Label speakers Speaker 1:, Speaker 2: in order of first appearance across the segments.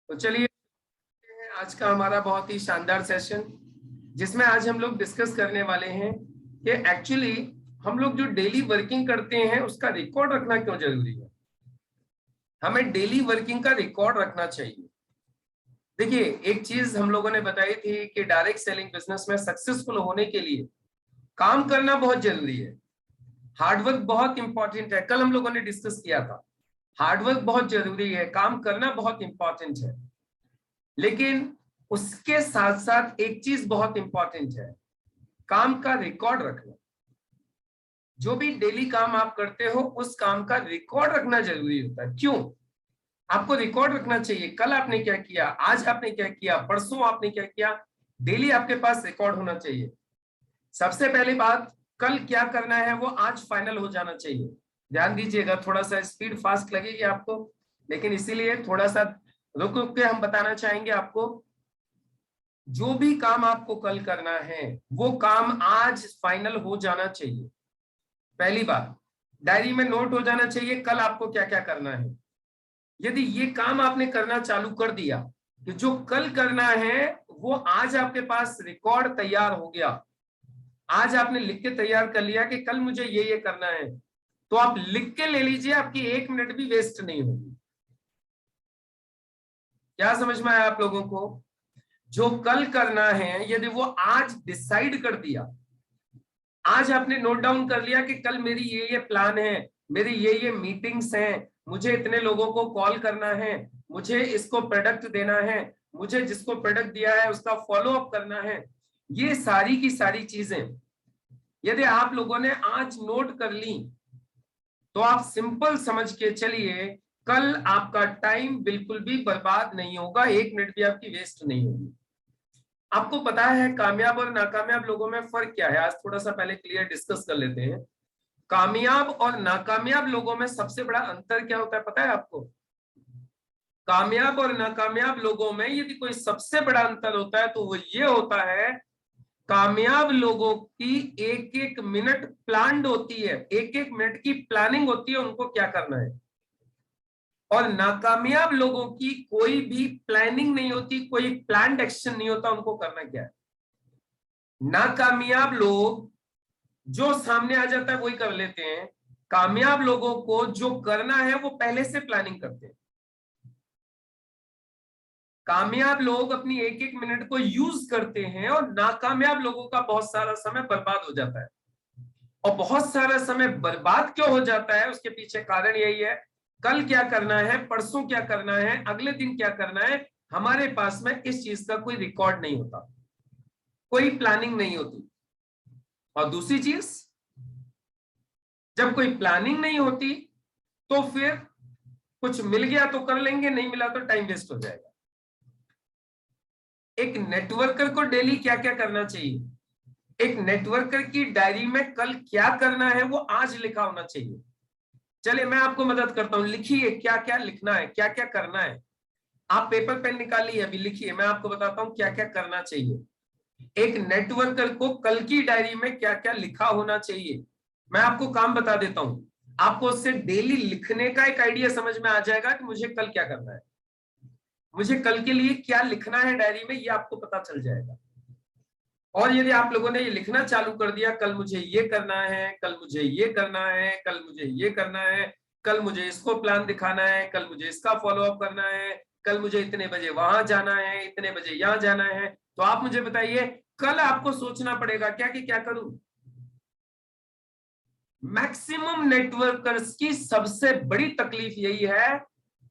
Speaker 1: तो चलिए, आज का हमारा बहुत ही शानदार सेशन, जिसमें आज हम लोग डिस्कस करने वाले हैं कि एक्चुअली हम लोग जो डेली वर्किंग करते हैं उसका रिकॉर्ड रखना क्यों जरूरी है। हमें डेली वर्किंग का रिकॉर्ड रखना चाहिए। देखिए, एक चीज हम लोगों ने बताई थी कि डायरेक्ट सेलिंग बिजनेस में सक्सेसफुल होने के लिए काम करना बहुत जरूरी है। हार्डवर्क बहुत इंपॉर्टेंट है। कल हम लोगों ने डिस्कस किया था, हार्डवर्क बहुत जरूरी है, काम करना बहुत इंपॉर्टेंट है। लेकिन उसके साथ साथ एक चीज बहुत इंपॉर्टेंट है, काम का रिकॉर्ड रखना। जो भी डेली काम आप करते हो उस काम का रिकॉर्ड रखना जरूरी होता है। क्यों? आपको रिकॉर्ड रखना चाहिए। कल आपने क्या किया, आज आपने क्या किया, परसों आपने क्या किया, डेली आपके पास रिकॉर्ड होना चाहिए। सबसे पहली बात, कल क्या करना है वो आज फाइनल हो जाना चाहिए। ध्यान दीजिएगा, थोड़ा सा स्पीड फास्ट लगेगी आपको, लेकिन इसीलिए थोड़ा सा रुक रुक के हम बताना चाहेंगे आपको। जो भी काम आपको कल करना है वो काम आज फाइनल हो जाना चाहिए। पहली बात, डायरी में नोट हो जाना चाहिए कल आपको क्या क्या करना है। यदि ये काम आपने करना चालू कर दिया कि जो कल करना है वो आज आपके पास रिकॉर्ड तैयार हो गया, आज आपने लिख के तैयार कर लिया कि कल मुझे ये करना है, तो आप लिख के ले लीजिए, आपकी 1 मिनट भी वेस्ट नहीं होगी। क्या समझ में आया आप लोगों को? जो कल करना है यदि वो आज डिसाइड कर दिया, आज आपने नोट डाउन कर लिया कि कल मेरी ये प्लान है, मेरी ये मीटिंग्स हैं, मुझे इतने लोगों को कॉल करना है, मुझे इसको प्रोडक्ट देना है, मुझे जिसको प्रोडक्ट दिया है उसका फॉलो अप करना है, ये सारी की सारी चीजें यदि आप लोगों ने आज नोट कर ली तो आप सिंपल समझ के चलिए, कल आपका टाइम बिल्कुल भी बर्बाद नहीं होगा, 1 मिनट भी आपकी वेस्ट नहीं होगी। आपको पता है कामयाब और नाकामयाब लोगों में फर्क क्या है? आज थोड़ा सा पहले क्लियर डिस्कस कर लेते हैं। कामयाब और नाकामयाब लोगों में सबसे बड़ा अंतर क्या होता है पता है आपको? कामयाब और नाकामयाब लोगों में यदि कोई सबसे बड़ा अंतर होता है तो वो ये होता है, कामयाब लोगों की एक एक मिनट प्लान्ड होती है, एक एक मिनट की प्लानिंग होती है उनको क्या करना है। और नाकामयाब लोगों की कोई भी प्लानिंग नहीं होती, कोई प्लान्ड एक्शन नहीं होता, उनको करना क्या है। नाकामयाब लोग जो सामने आ जाता है वही कर लेते हैं, कामयाब लोगों को जो करना है वो पहले से प्लानिंग करते हैं। कामयाब लोग अपनी एक एक मिनट को यूज करते हैं और नाकामयाब लोगों का बहुत सारा समय बर्बाद हो जाता है। और बहुत सारा समय बर्बाद क्यों हो जाता है उसके पीछे कारण यही है, कल क्या करना है, परसों क्या करना है, अगले दिन क्या करना है, हमारे पास में इस चीज का कोई रिकॉर्ड नहीं होता, कोई प्लानिंग नहीं होती। और दूसरी चीज, जब कोई प्लानिंग नहीं होती तो फिर कुछ मिल गया तो कर लेंगे, नहीं मिला तो टाइम वेस्ट हो जाएगा। एक नेटवर्कर को डेली क्या क्या करना चाहिए? एक नेटवर्कर की डायरी में कल क्या करना है वो आज लिखा होना चाहिए। चलिए मैं आपको मदद करता हूं, लिखिए क्या क्या लिखना है, क्या क्या करना है। आप पेपर पेन निकालिए, अभी लिखिए, मैं आपको बताता हूं क्या क्या करना चाहिए। एक नेटवर्कर को कल की डायरी में क्या क्या लिखा होना चाहिए। मैं आपको काम बता देता हूं, आपको उससे डेली लिखने का एक आइडिया समझ में आ जाएगा कि मुझे कल क्या करना है, मुझे कल के लिए क्या लिखना है डायरी में, ये आपको पता चल जाएगा। और यदि आप लोगों ने ये लिखना चालू कर दिया, कल मुझे ये करना है, कल मुझे ये करना है, कल मुझे ये करना है, कल मुझे इसको प्लान दिखाना है, कल मुझे इसका फॉलो अप करना है, कल मुझे इतने बजे वहां जाना है, इतने बजे यहां जाना है, तो आप मुझे बताइए कल आपको सोचना पड़ेगा क्या कि क्या करूं। मैक्सिमम नेटवर्कर्स की सबसे बड़ी तकलीफ यही है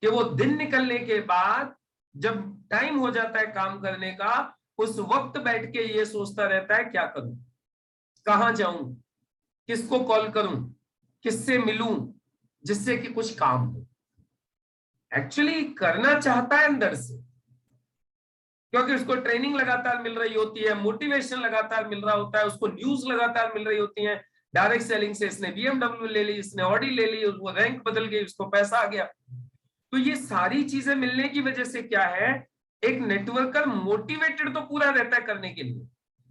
Speaker 1: कि वो दिन निकलने के बाद जब टाइम हो जाता है काम करने का, उस वक्त बैठ के ये सोचता रहता है क्या करूं, कहां जाऊं, किसको कॉल करूं, किससे मिलूं, जिससे कि कुछ काम हो। एक्चुअली करना चाहता है अंदर से, क्योंकि उसको ट्रेनिंग लगातार मिल रही होती है, मोटिवेशन लगातार मिल रहा होता है, उसको न्यूज लगातार मिल रही होती है। डायरेक्ट सेलिंग से इसने बीएमडब्ल्यू ले ली, इसने ऑडी ले ली, उसको रैंक बदल गई, उसको पैसा आ गया। तो ये सारी चीजें मिलने की वजह से क्या है, एक नेटवर्कर मोटिवेटेड तो पूरा रहता है करने के लिए,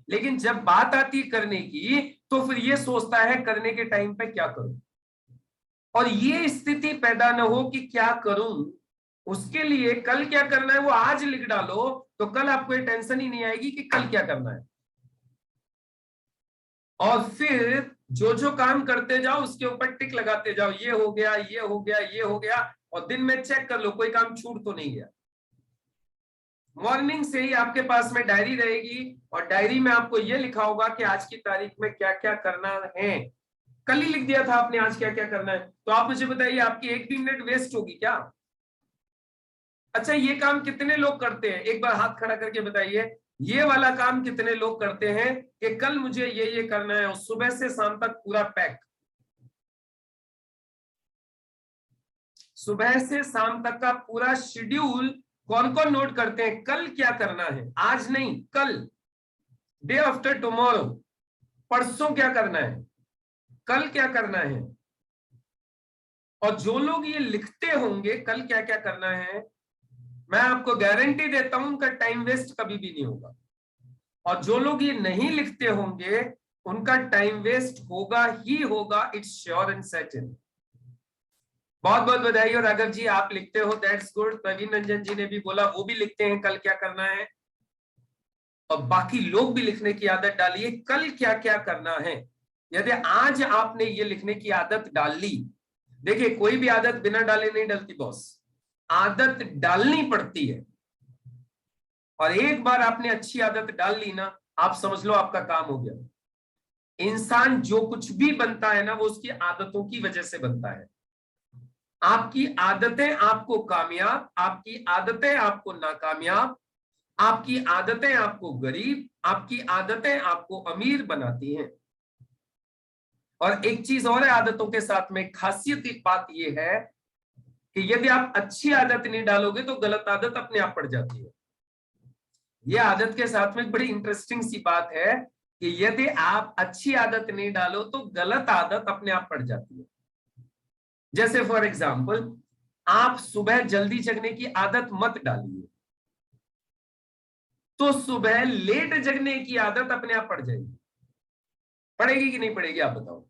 Speaker 1: लेकिन जब बात आती है करने की तो फिर ये सोचता है करने के टाइम पे क्या करूं। और ये स्थिति पैदा न हो कि क्या करूं, उसके लिए कल क्या करना है वो आज लिख डालो, तो कल आपको ये टेंशन ही नहीं आएगी कि कल क्या करना है। और फिर जो जो काम करते जाओ उसके ऊपर टिक लगाते जाओ, ये हो गया, ये हो गया, ये हो गया, और दिन में चेक कर लो कोई काम छूट तो नहीं गया। मॉर्निंग से ही आपके पास में डायरी रहेगी, और डायरी में आपको ये लिखा होगा कि आज की तारीख में क्या क्या करना है। कल ही लिख दिया था आपने आज क्या क्या करना है, तो आप मुझे बताइए आपकी एक भी मिनट वेस्ट होगी क्या? अच्छा, ये काम कितने लोग करते हैं, एक बार हाथ खड़ा करके बताइए, ये वाला काम कितने लोग करते हैं कि कल मुझे ये करना है, और सुबह से शाम तक पूरा पैक, सुबह से शाम तक का पूरा शेड्यूल कौन कौन नोट करते हैं? कल क्या करना है, आज नहीं, कल, डे आफ्टर टुमारो, परसों क्या करना है, कल क्या करना है। और जो लोग ये लिखते होंगे कल क्या क्या करना है, मैं आपको गारंटी देता हूं उनका टाइम वेस्ट कभी भी नहीं होगा। और जो लोग ये नहीं लिखते होंगे उनका टाइम वेस्ट होगा ही होगा, इट्स श्योर एंड सर्टेन। बहुत बहुत बधाई। और राघव जी आप लिखते हो, दैट्स गुड। प्रवीण रंजन जी ने भी बोला वो भी लिखते हैं कल क्या करना है, और बाकी लोग भी लिखने की आदत डालिए कल क्या क्या करना है। यदि आज आपने ये लिखने की आदत डाल ली, देखिए कोई भी आदत बिना डाले नहीं डलती बॉस, आदत डालनी पड़ती है। और एक बार आपने अच्छी आदत डाल ली ना, आप समझ लो आपका काम हो गया। इंसान जो कुछ भी बनता है ना वो उसकी आदतों की वजह से बनता है। आपकी आदतें आपको कामयाब, आपकी आदतें आपको नाकामयाब, आपकी आदतें आपको गरीब, आपकी आदतें आपको अमीर बनाती हैं। और एक चीज और है आदतों के साथ में, खासियत एक बात यह है कि यदि आप अच्छी आदत नहीं डालोगे तो गलत आदत अपने आप पड़ जाती है। यह आदत के साथ में एक बड़ी इंटरेस्टिंग सी बात है कि यदि आप अच्छी आदत नहीं डालो तो गलत आदत अपने आप पड़ जाती है। जैसे फॉर एग्जाम्पल, आप सुबह जल्दी जगने की आदत मत डालिए, तो सुबह लेट जगने की आदत अपने आप पड़ जाएगी। पड़ेगी कि नहीं पड़ेगी आप बताओ?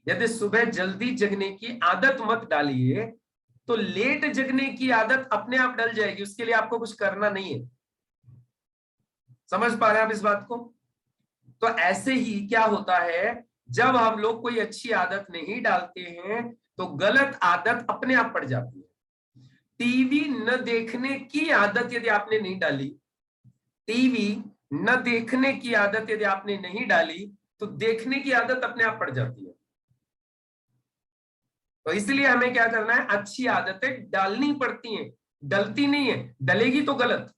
Speaker 1: यदि सुबह जल्दी जगने की आदत मत डालिए तो लेट जगने की आदत अपने आप डल जाएगी, उसके लिए आपको कुछ करना नहीं है। समझ पा रहे हैं आप इस बात को? तो ऐसे ही क्या होता है, जब हम लोग कोई अच्छी आदत नहीं डालते हैं तो गलत आदत अपने आप पड़ जाती है। टीवी न देखने की आदत यदि आपने नहीं डाली, टीवी न देखने की आदत यदि आपने नहीं डाली तो देखने की आदत अपने आप पड़ जाती है। तो इसलिए हमें क्या करना है, अच्छी आदतें डालनी पड़ती हैं, डलती नहीं है, डलेगी तो गलत।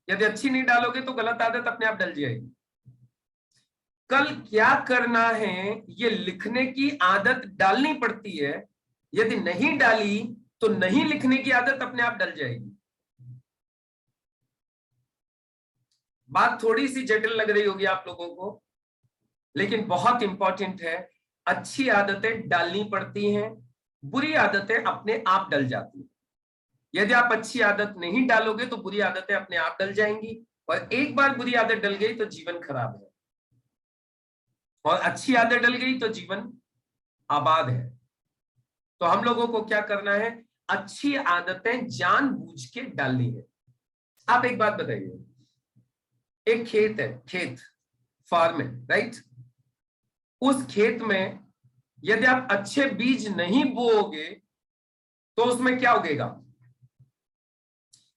Speaker 1: यदि अच्छी नहीं डालोगे तो गलत आदत अपने आप डल जाएगी। कल क्या करना है ये लिखने की आदत डालनी पड़ती है, यदि नहीं डाली तो नहीं लिखने की आदत अपने आप डल जाएगी। बात थोड़ी सी जटिल लग रही होगी आप लोगों को, लेकिन बहुत इंपॉर्टेंट है। अच्छी आदतें डालनी पड़ती हैं, बुरी आदतें अपने आप डल जाती हैं। यदि आप अच्छी आदत नहीं डालोगे तो बुरी आदतें अपने आप डल जाएंगी, और एक बार बुरी आदत डल गई तो जीवन खराब है, और अच्छी आदत डल गई तो जीवन आबाद है। तो हम लोगों को क्या करना है, अच्छी आदतें जानबूझ के डालनी है। आप एक बात बताइए, एक खेत है, खेत, फार्म है, राइट? उस खेत में यदि आप अच्छे बीज नहीं बोओगे तो उसमें क्या उगेगा?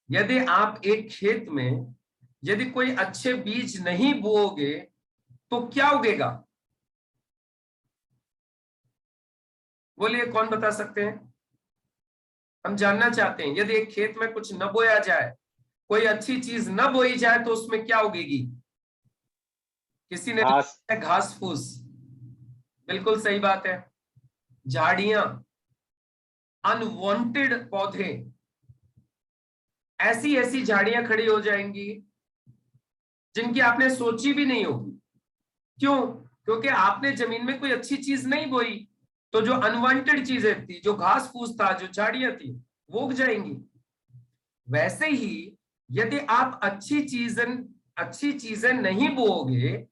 Speaker 1: यदि आप एक खेत में यदि कोई अच्छे बीज नहीं बोओगे तो क्या उगेगा? बोलिए, कौन बता सकते हैं? हम जानना चाहते हैं, यदि एक खेत में कुछ न बोया जाए, कोई अच्छी चीज न बोई जाए तो उसमें क्या उगेगी? किसी ने घास फूस, बिल्कुल सही बात है। झाड़ियां, अनवांटेड पौधे, ऐसी ऐसी झाड़ियां खड़ी हो जाएंगी जिनकी आपने सोची भी नहीं होगी। क्यों? क्योंकि आपने जमीन में कोई अच्छी चीज नहीं बोई, तो जो अनवांटेड चीजें थी, जो घास फूस था, जो झाड़ियां थी, वो उग जाएंगी। वैसे ही यदि आप अच्छी चीजें नहीं बोओगे,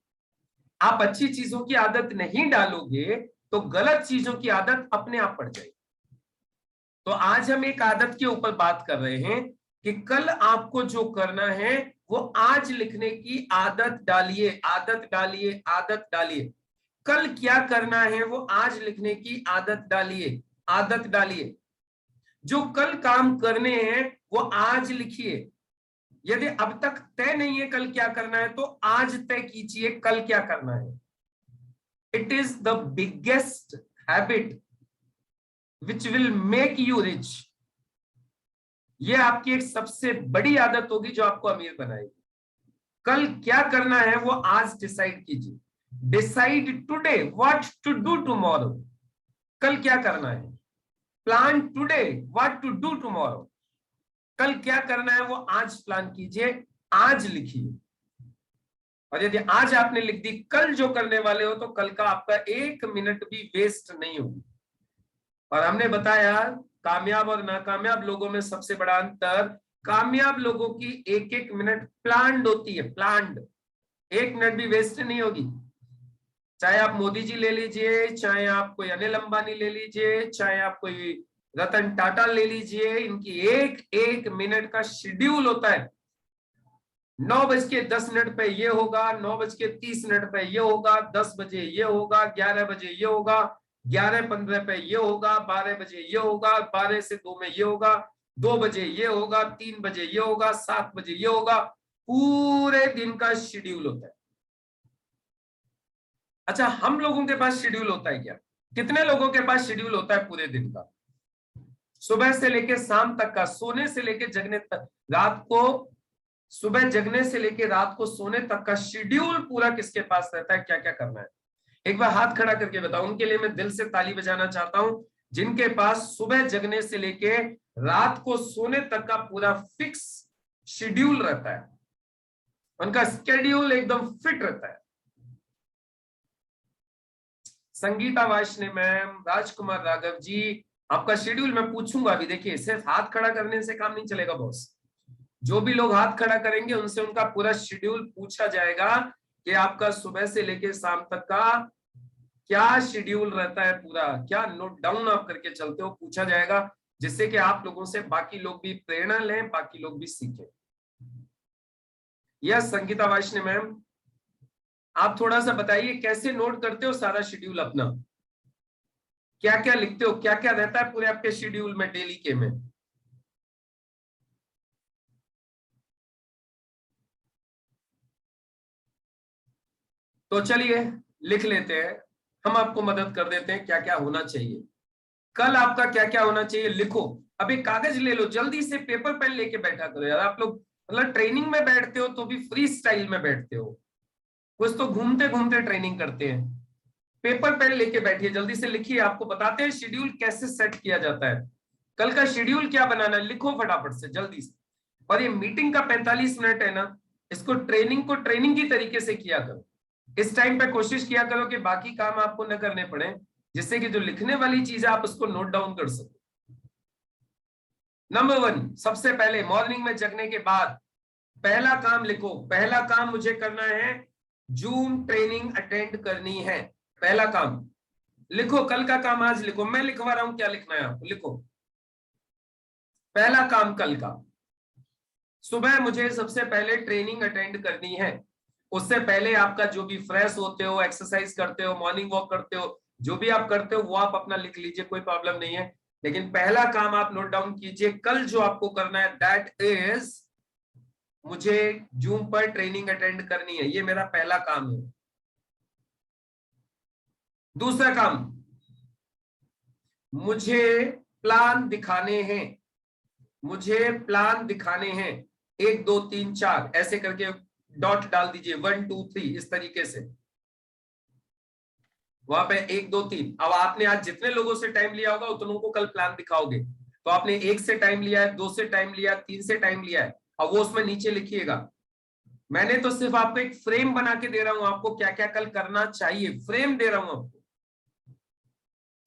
Speaker 1: आप अच्छी चीजों की आदत नहीं डालोगे, तो गलत चीजों की आदत अपने आप पड़ जाएगी। तो आज हम एक आदत के ऊपर बात कर रहे हैं कि कल आपको जो करना है वो आज लिखने की आदत डालिए, आदत डालिए, आदत डालिए। कल क्या करना है वो आज लिखने की आदत डालिए, आदत डालिए। जो कल काम करने हैं वो आज लिखिए। यदि अब तक तय नहीं है कल क्या करना है तो आज तय कीजिए कल क्या करना है। It is the biggest habit which will make you rich. ये आपकी एक सबसे बड़ी आदत होगी जो आपको अमीर बनाएगी। कल क्या करना है वो आज डिसाइड कीजिए। Decide today what to do tomorrow. कल क्या करना है। Plan today what to do tomorrow. कल क्या करना है वो आज प्लान कीजिए, आज लिखिए। और यदि आज आपने लिख दी कल जो करने वाले हो तो कल का आपका 1 मिनट भी वेस्ट नहीं होगी। और हमने बताया कामयाब और नाकामयाब लोगों में सबसे बड़ा अंतर, कामयाब लोगों की 1-1 मिनट प्लान्ड होती है, प्लान्ड। 1 मिनट भी वेस्ट नहीं होगी। चाहे आप मोदी जी ले लीजिए, चाहे आप कोई अनिल अंबानी ले लीजिए, चाहे आप कोई रतन टाटा ले लीजिए, इनकी 1-1 मिनट का शेड्यूल होता है। 9:10 पे ये होगा, 9:30 पे ये होगा, 10 बजे ये होगा, 11 बजे ये होगा, 11:15 पे ये होगा, 12 बजे ये होगा, 12 से 2 में ये होगा, 2 बजे ये होगा, 3 बजे ये होगा, 7 बजे ये होगा। पूरे दिन का शेड्यूल होता है। अच्छा, हम लोगों के पास शेड्यूल होता है क्या? कितने लोगों के पास शेड्यूल होता है पूरे दिन का? सुबह से लेके शाम तक का, सोने से लेके जगने तक, रात को सुबह जगने से लेके रात को सोने तक का शेड्यूल पूरा किसके पास रहता है? क्या क्या करना है? एक बार हाथ खड़ा करके बताओ। उनके लिए मैं दिल से ताली बजाना चाहता हूं जिनके पास सुबह जगने से लेके रात को सोने तक का पूरा फिक्स शेड्यूल रहता है, उनका स्केड्यूल एकदम फिट रहता है। संगीता वाशने मैम, राजकुमार राघव जी, आपका शेड्यूल मैं पूछूंगा अभी। देखिए, सिर्फ हाथ खड़ा करने से काम नहीं चलेगा बॉस। जो भी लोग हाथ खड़ा करेंगे उनसे उनका पूरा शेड्यूल पूछा जाएगा कि आपका सुबह से लेके शाम तक का क्या शेड्यूल रहता है, पूरा क्या नोट डाउन आप करके चलते हो, पूछा जाएगा, जिससे कि आप लोगों से बाकी लोग भी प्रेरणा लें, बाकी लोग भी सीखें। यस संगीता वाशने मैम, आप थोड़ा सा बताइए कैसे नोट करते हो सारा शेड्यूल अपना, क्या क्या लिखते हो, क्या क्या रहता है पूरे आपके शेड्यूल में डेली के में? तो चलिए लिख लेते हैं, हम आपको मदद कर देते हैं क्या क्या होना चाहिए। कल आपका क्या क्या होना चाहिए लिखो। अब एक कागज ले लो, जल्दी से पेपर पेन लेके बैठा करो यार। आप लोग मतलब ट्रेनिंग में बैठते हो तो भी फ्री स्टाइल में बैठते हो, कुछ तो घूमते घूमते ट्रेनिंग करते हैं। पेपर पेन लेके बैठिए, जल्दी से लिखिए। आपको बताते हैं शेड्यूल कैसे सेट किया जाता है। कल का शेड्यूल क्या बनाना है, लिखो फटाफट से जल्दी से। और ये मीटिंग का 45 मिनट है ना, इसको ट्रेनिंग को ट्रेनिंग की तरीके से किया करो। इस टाइम पे कोशिश किया करो कि बाकी काम आपको न करने पड़े, जिससे कि जो लिखने वाली चीज है आप उसको नोट डाउन कर सको। नंबर 1, सबसे पहले मॉर्निंग में जगने के बाद पहला काम लिखो। पहला काम मुझे करना है, जूम ट्रेनिंग अटेंड करनी है। पहला काम लिखो, कल का काम आज लिखो। मैं लिखवा रहा हूं, क्या लिखना है आपको, लिखो। पहला काम कल का, सुबह मुझे सबसे पहले ट्रेनिंग अटेंड करनी है। उससे पहले आपका जो भी फ्रेश होते हो, एक्सरसाइज करते हो, मॉर्निंग वॉक करते हो, जो भी आप करते हो वो आप अपना लिख लीजिए, कोई प्रॉब्लम नहीं है। लेकिन पहला काम आप नोट डाउन कीजिए, कल जो आपको करना है दैट इज, मुझे जूम पर ट्रेनिंग अटेंड करनी है। ये मेरा पहला काम है। दूसरा काम, मुझे प्लान दिखाने हैं। मुझे प्लान दिखाने हैं, 1 2 3 4 ऐसे करके डॉट डाल दीजिए, 1 2 3 इस तरीके से। वहां पे 1 2 3। अब आपने आज जितने लोगों से टाइम लिया होगा उतनों को कल प्लान दिखाओगे। तो आपने 1 से टाइम लिया है, 2 से टाइम लिया, 3 से टाइम लिया है, अब वो उसमें नीचे लिखिएगा। मैंने तो सिर्फ आपको एक फ्रेम बना के दे रहा हूं, आपको क्या क्या कल करना चाहिए, फ्रेम दे रहा हूं आपको।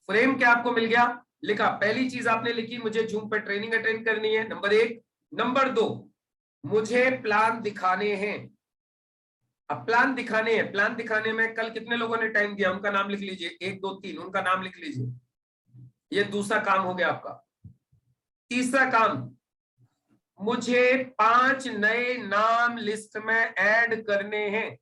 Speaker 1: फ्रेम क्या आपको मिल गया, लिखा। पहली चीज आपने लिखी, मुझे जूम पर ट्रेनिंग अटेंड करनी है, नंबर 1। नंबर 2, मुझे प्लान दिखाने हैं। अब प्लान दिखाने हैं, प्लान दिखाने में कल कितने लोगों ने टाइम दिया उनका नाम लिख लीजिए, 1 2 3 उनका नाम लिख लीजिए। ये दूसरा काम हो गया आपका। तीसरा काम, मुझे 5 नए नाम लिस्ट में ऐड करने हैं।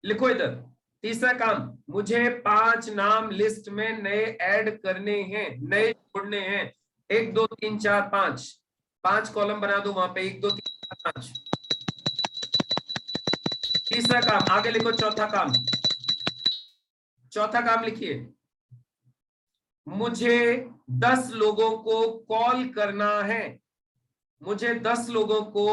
Speaker 1: लिखो इधर, तीसरा काम, मुझे 5 नाम लिस्ट में नए ऐड करने हैं, नए जोड़ने हैं। 1 2 3 4 5, 5 कॉलम बना दो वहां पे, 1 2 3 4 5। तीसरा काम, आगे लिखो चौथा काम। चौथा काम लिखिए, मुझे 10 लोगों को कॉल करना है। मुझे 10 लोगों को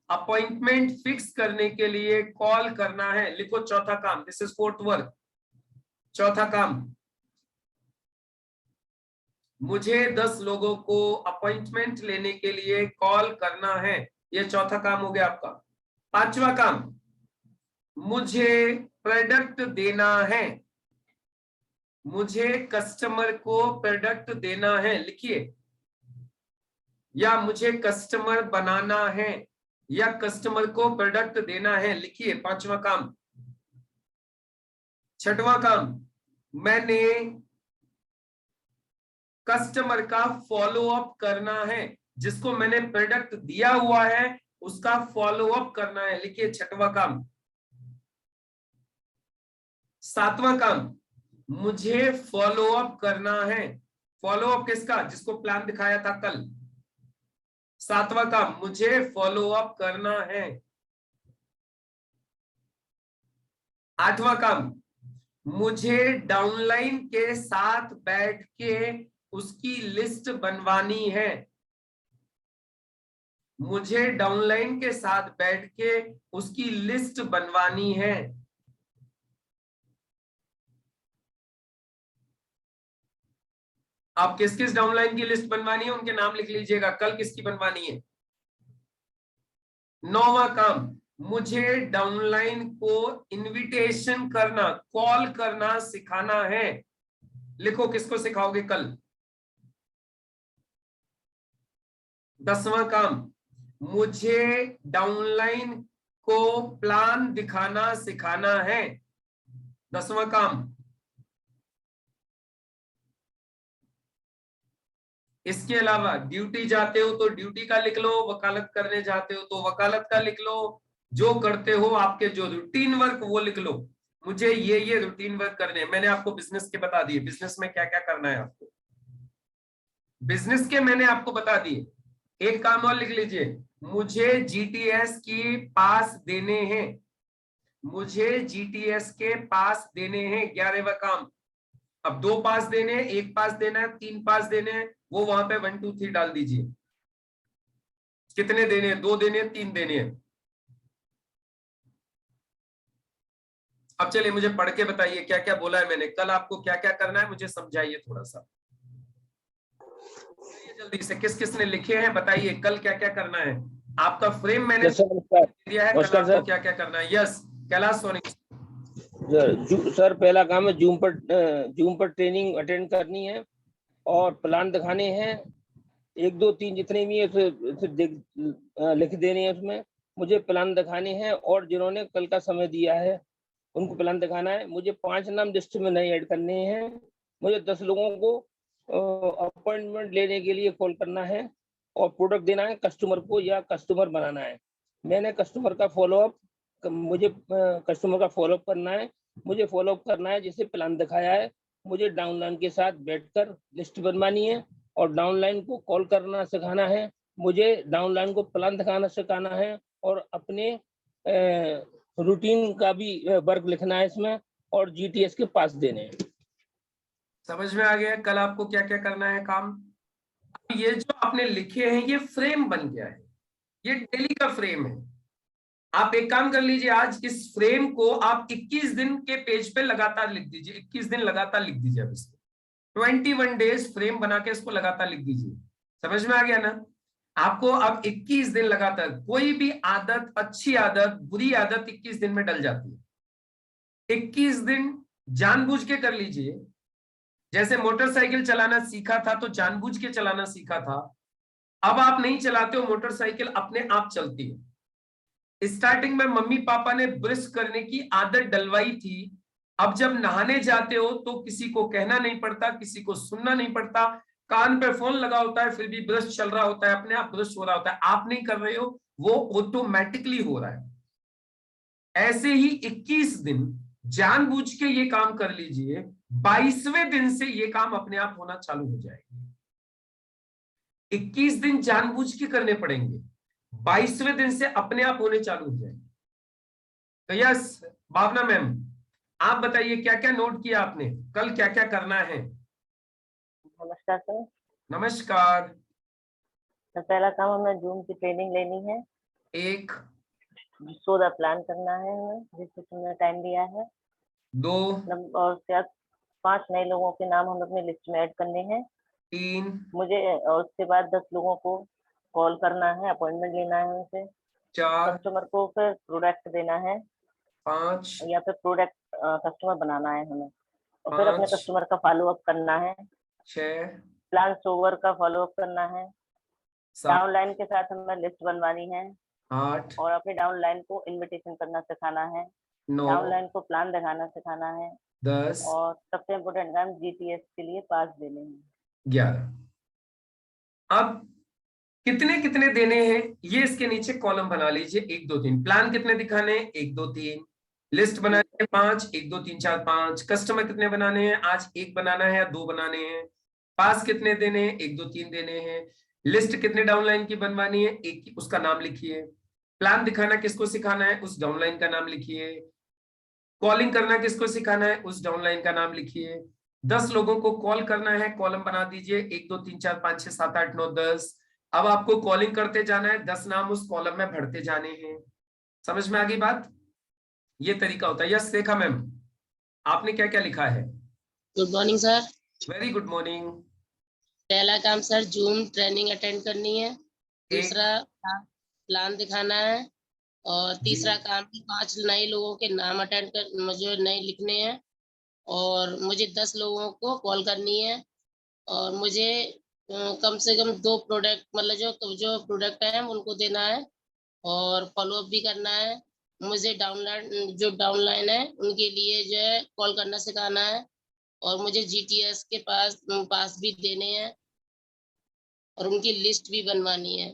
Speaker 1: अपॉइंटमेंट फिक्स करने के लिए कॉल करना है। लिखो चौथा काम, दिस इज फोर्थ वर्क। चौथा काम, मुझे 10 लोगों को अपॉइंटमेंट लेने के लिए कॉल करना है। यह चौथा काम हो गया आपका। पांचवा काम, मुझे प्रोडक्ट देना है। मुझे कस्टमर को प्रोडक्ट देना है, लिखिए, या मुझे कस्टमर बनाना है, या कस्टमर को प्रोडक्ट देना है, लिखिए, पांचवा काम। छठवां काम, मैंने कस्टमर का फॉलो अप करना है। जिसको मैंने प्रोडक्ट दिया हुआ है उसका फॉलो अप करना है, लिखिए, छठवां काम। सातवां काम, मुझे फॉलो अप करना है। फॉलो अप किसका? जिसको प्लान दिखाया था कल। सातवां काम, मुझे फॉलो अप करना है। आठवां काम, मुझे डाउनलाइन के साथ बैठ के उसकी लिस्ट बनवानी है। मुझे डाउनलाइन के साथ बैठ के उसकी लिस्ट बनवानी है। आप किस किस डाउनलाइन की लिस्ट बनवानी है उनके नाम लिख लीजिएगा, कल किसकी बनवानी है। नौवां काम, मुझे डाउनलाइन को इनविटेशन करना, कॉल करना सिखाना है। लिखो, किसको सिखाओगे कल। 10वां काम, मुझे डाउनलाइन को प्लान दिखाना सिखाना है। 10वां काम। इसके अलावा ड्यूटी जाते हो तो ड्यूटी का लिख लो, वकालत करने जाते हो तो वकालत का लिख लो, जो करते हो आपके जो रूटीन वर्क वो लिख लो। मुझे ये रूटीन वर्क करने हैं। मैंने आपको बिजनेस के बता दिए, बिजनेस में क्या क्या करना है आपको, बिजनेस के मैंने आपको बता दिए। एक काम और लिख लीजिए, मुझे जीटीएस की पास देने हैं। मुझे जीटीएस के पास देने हैं, 11वां काम। अब 2 पास देने हैं, 1 पास देना है, 3 पास देने हैं, वो वहां पे 1 2 3 डाल दीजिए। कितने देने हैं? 2 देने हैं, 3 देने हैं। अब चलिए मुझे पढ़ के बताइए क्या क्या बोला है मैंने कल, आपको क्या क्या करना है मुझे समझाइए थोड़ा सा जल्दी से। किस किसने लिखे हैं बताइए, कल क्या क्या करना है। आपका फ्रेम मैंने दिया है, कल आपको क्या क्या करना है। यस कैलाश सोनी
Speaker 2: सर, पहला काम है जूम पर ट्रेनिंग अटेंड करनी है और प्लान दिखाने हैं। 1 2 3 जितने भी है लिख देने हैं उसमें। मुझे प्लान दिखाने हैं और जिन्होंने कल का समय दिया है उनको प्लान दिखाना है। मुझे 5 नाम लिस्ट में नहीं ऐड करने हैं। मुझे 10 लोगों को अपॉइंटमेंट लेने के लिए कॉल करना है और प्रोडक्ट देना है कस्टमर को या कस्टमर बनाना है। मैंने कस्टमर का फॉलोअप, मुझे कस्टमर का फॉलोअप करना है। मुझे फॉलोअप करना है जिसे प्लान दिखाया है। मुझे डाउनलाइन के साथ बैठकर लिस्ट बनवानी है और डाउनलाइन को कॉल करना सिखाना है। मुझे डाउनलाइन को प्लान दिखाना सिखाना है और अपने रूटीन का भी वर्क लिखना है इसमें और जीटीएस के पास देने हैं।
Speaker 1: समझ में आ गया कल आपको क्या क्या करना है काम। ये जो आपने लिखे हैं ये फ्रेम बन गया है, ये डेली का फ्रेम है। आप एक काम कर लीजिए, आज इस फ्रेम को आप 21 दिन के पेज पे लगातार लिख दीजिए। 21 दिन लगातार लिख दीजिए। अब इसको 21 डेज फ्रेम बना के इसको लगातार लिख दीजिए। समझ में आ गया ना आपको। अब 21 दिन लगातार, कोई भी आदत, अच्छी आदत बुरी आदत 21 दिन में डल जाती है। 21 दिन जानबूझ के कर लीजिए। जैसे मोटरसाइकिल चलाना सीखा था तो जानबूझ के चलाना सीखा था, अब आप नहीं चलाते हो मोटरसाइकिल, अपने आप चलती है। स्टार्टिंग में मम्मी पापा ने ब्रश करने की आदत डलवाई थी, अब जब नहाने जाते हो तो किसी को कहना नहीं पड़ता, किसी को सुनना नहीं पड़ता, कान पे फोन लगा होता है फिर भी ब्रश चल रहा होता है, अपने आप ब्रश हो रहा होता है, आप नहीं कर रहे हो, वो ऑटोमेटिकली हो रहा है। ऐसे ही 21 दिन जानबूझ के ये काम कर लीजिए, 22वें दिन से ये काम अपने आप होना चालू हो जाएगा। 21 दिन जानबूझ के करने पड़ेंगे, 22वें दिन से अपने आप होने चालू हो जाएंगे। तो यस भावना मैम, आप बताइए क्या क्या नोट किया आपने, कल क्या क्या करना है।
Speaker 3: नमस्कार सर।
Speaker 1: नमस्कार।
Speaker 3: सर पहला काम हमें जूम की ट्रेनिंग लेनी है।
Speaker 1: एक,
Speaker 3: शो द प्लान करना है हमें, जिससे तुमने टाइम दिया है।
Speaker 1: 2,
Speaker 3: और उसके बाद 5 नए लोगों के नाम हम अपने लिस्ट में ऐड करने हैं।
Speaker 1: 3,
Speaker 3: मुझे और उसके बाद 10 लोगों को कॉल करना है, अपॉइंटमेंट लेना है उनसे।
Speaker 1: 4,
Speaker 3: कस्टमर को फिर प्रोडक्ट देना है
Speaker 1: 5,
Speaker 3: या फिर प्रोडक्ट कस्टमर बनाना है हमें, और फिर अपने
Speaker 1: 5,
Speaker 3: कस्टमर का फॉलो अप करना है।
Speaker 1: 6,
Speaker 3: प्लान ओवर का फॉलो अप करना है।
Speaker 1: 7,
Speaker 3: डाउनलाइन के साथ हमें लिस्ट बनवानी है
Speaker 1: 8,
Speaker 3: और अपनी डाउनलाइन को इनविटेशन करना सिखाना है।
Speaker 1: 9,
Speaker 3: डाउनलाइन को प्लान दिखाना सिखाना है।
Speaker 1: 10,
Speaker 3: और सबसे इम्पोर्टेंट काम जीटीएस के लिए पास देने हैं।
Speaker 1: 11। अब कितने कितने देने हैं ये इसके नीचे कॉलम बना लीजिए, 1 2 3। प्लान कितने दिखाने हैं, 1 2 3। लिस्ट बनानी है 5, 1 2 3 4 5। कस्टमर कितने बनाने हैं, आज 1 बनाना है या 2 बनाने हैं। पास कितने देने हैं, 1 2 3 देने हैं। लिस्ट कितने डाउनलाइन की बनवानी है, एक, उसका नाम लिखिए। प्लान दिखाना किसको सिखाना है, उस डाउनलाइन का नाम लिखिए। कॉलिंग करना किसको सिखाना है, उस डाउनलाइन का नाम लिखिए। 10 लोगों को कॉल करना है, कॉलम बना दीजिए, 1 2 3 4 5 6 7 8 9 10। अब आपको कॉलिंग करते जाना है, 10 नाम उस कॉलम में भरते जाने हैं। समझ में आ गई बात, ये तरीका होता है। यस रेखा मैम, आपने क्या क्या लिखा है।
Speaker 4: Good morning sir.
Speaker 1: Very good morning.
Speaker 4: पहला काम सर जूम ट्रेनिंग अटेंड करनी है।
Speaker 1: एक,
Speaker 4: दूसरा प्लान दिखाना है। और तीसरा
Speaker 1: जी,
Speaker 4: काम कि 5 नए लोगों के नाम अटेंड कर मुझे नए लिखने हैं। और मुझे 10 लोगों को कॉल करनी है। और मुझे कम से कम 2 प्रोडक्ट मतलब जो जो प्रोडक्ट है उनको देना है। और फॉलो अप भी करना है। मुझे डाउनलाइन जो डाउनलाइन है उनके लिए जो है कॉल करना सिखाना है। और मुझे जीटीएस के पास भी देने हैं। और उनकी लिस्ट भी बनवानी है।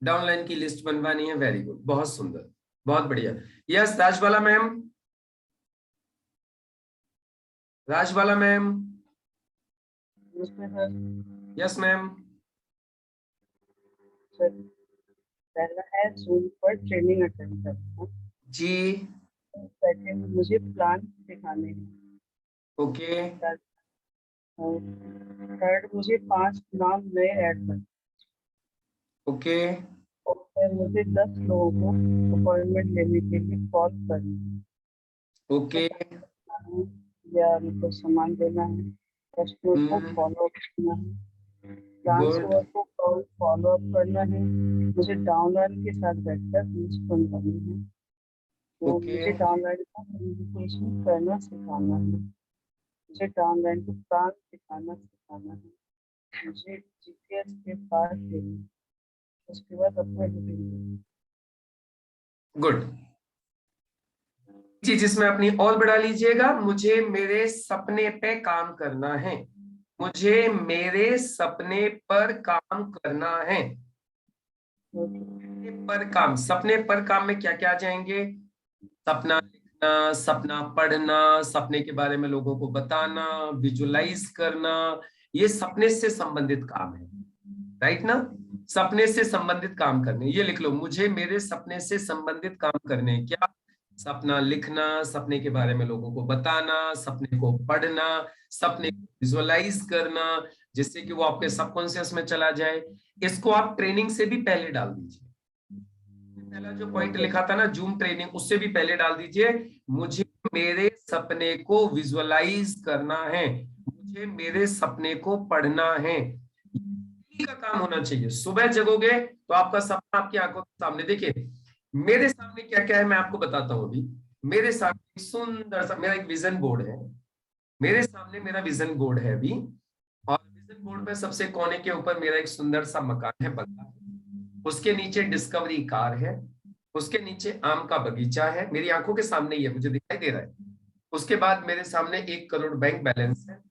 Speaker 1: डाउनलाइन की लिस्ट बनवानी है। वेरी गुड, बहुत सुंदर, बहुत बढ़िया। Yes Rajbala ma'am, Rajbala ma'am. Yes ma'am.
Speaker 5: पहला है जूम पर ट्रेनिंग अटेंड करना।
Speaker 1: जी,
Speaker 5: सेकंड मुझे प्लान दिखाने हैं।
Speaker 1: ओके,
Speaker 5: थर्ड मुझे 5 नाम नए ऐड करने।
Speaker 1: ओके,
Speaker 5: और फिर मुझे 10 लोगों को अपॉइंटमेंट लेने के लिए कॉल करना
Speaker 1: ओके,
Speaker 5: है या मतलब सामान देना है। कस्टमर को फॉलो अप करना है। प्लान्स
Speaker 1: गुड,
Speaker 5: को फॉलो अप करना है। मुझे डाउनलाइन के साथ बैठकर लिस्ट बनवानी है। तो
Speaker 1: ओके,
Speaker 5: मुझे डाउनलाइन का कम्युनिकेशन करना सिखाना है। मुझे डाउनलाइन को प्लान सिखाना सिखाना है। मुझे जीपीएस के पास देना है। उसके बाद अपना डिटेल
Speaker 1: गुड। चीज इसमें अपनी और बढ़ा लीजिएगा, मुझे मेरे सपने पे काम करना है। मुझे मेरे सपने पर काम करना है। पर काम, सपने पर काम में क्या क्या आ जाएंगे, सपना लिखना, सपना पढ़ना, सपने के बारे में लोगों को बताना, विजुलाइज करना, ये सपने से संबंधित काम है। राइट ना, सपने से संबंधित काम करने, ये लिख लो, मुझे मेरे सपने से संबंधित काम करने। क्या, सपना लिखना, सपने के बारे में लोगों को बताना, सपने को पढ़ना, सपने को विजुअलाइज करना, जिससे कि वो आपके सबकॉन्शियस में चला जाए। इसको आप ट्रेनिंग से भी पहले डाल दीजिए। पहला जो पॉइंट लिखा था ना जूम ट्रेनिंग, उससे भी पहले डाल दीजिए, मुझे मेरे सपने को विजुअलाइज करना है, मुझे मेरे सपने को पढ़ना है। का काम होना चाहिए। सुबह जगोगे तो आपका सपना आपकी आंखों के सामने। देखिए मेरे सामने क्या क्या है मैं आपको बताता हूं अभी। मेरे सामने सुंदर सा मेरा एक विजन बोर्ड है। मेरे सामने मेरा विजन बोर्ड है अभी, और विजन बोर्ड पे सबसे कोने के ऊपर मेरा एक सुंदर सा मकान है, बंगला। उसके नीचे डिस्कवरी कार है, उसके नीचे आम का बगीचा है, मेरी आंखों के सामने ही है, मुझे दिखाई दे रहा है। उसके बाद मेरे सामने 1 करोड़ बैंक बैलेंस है।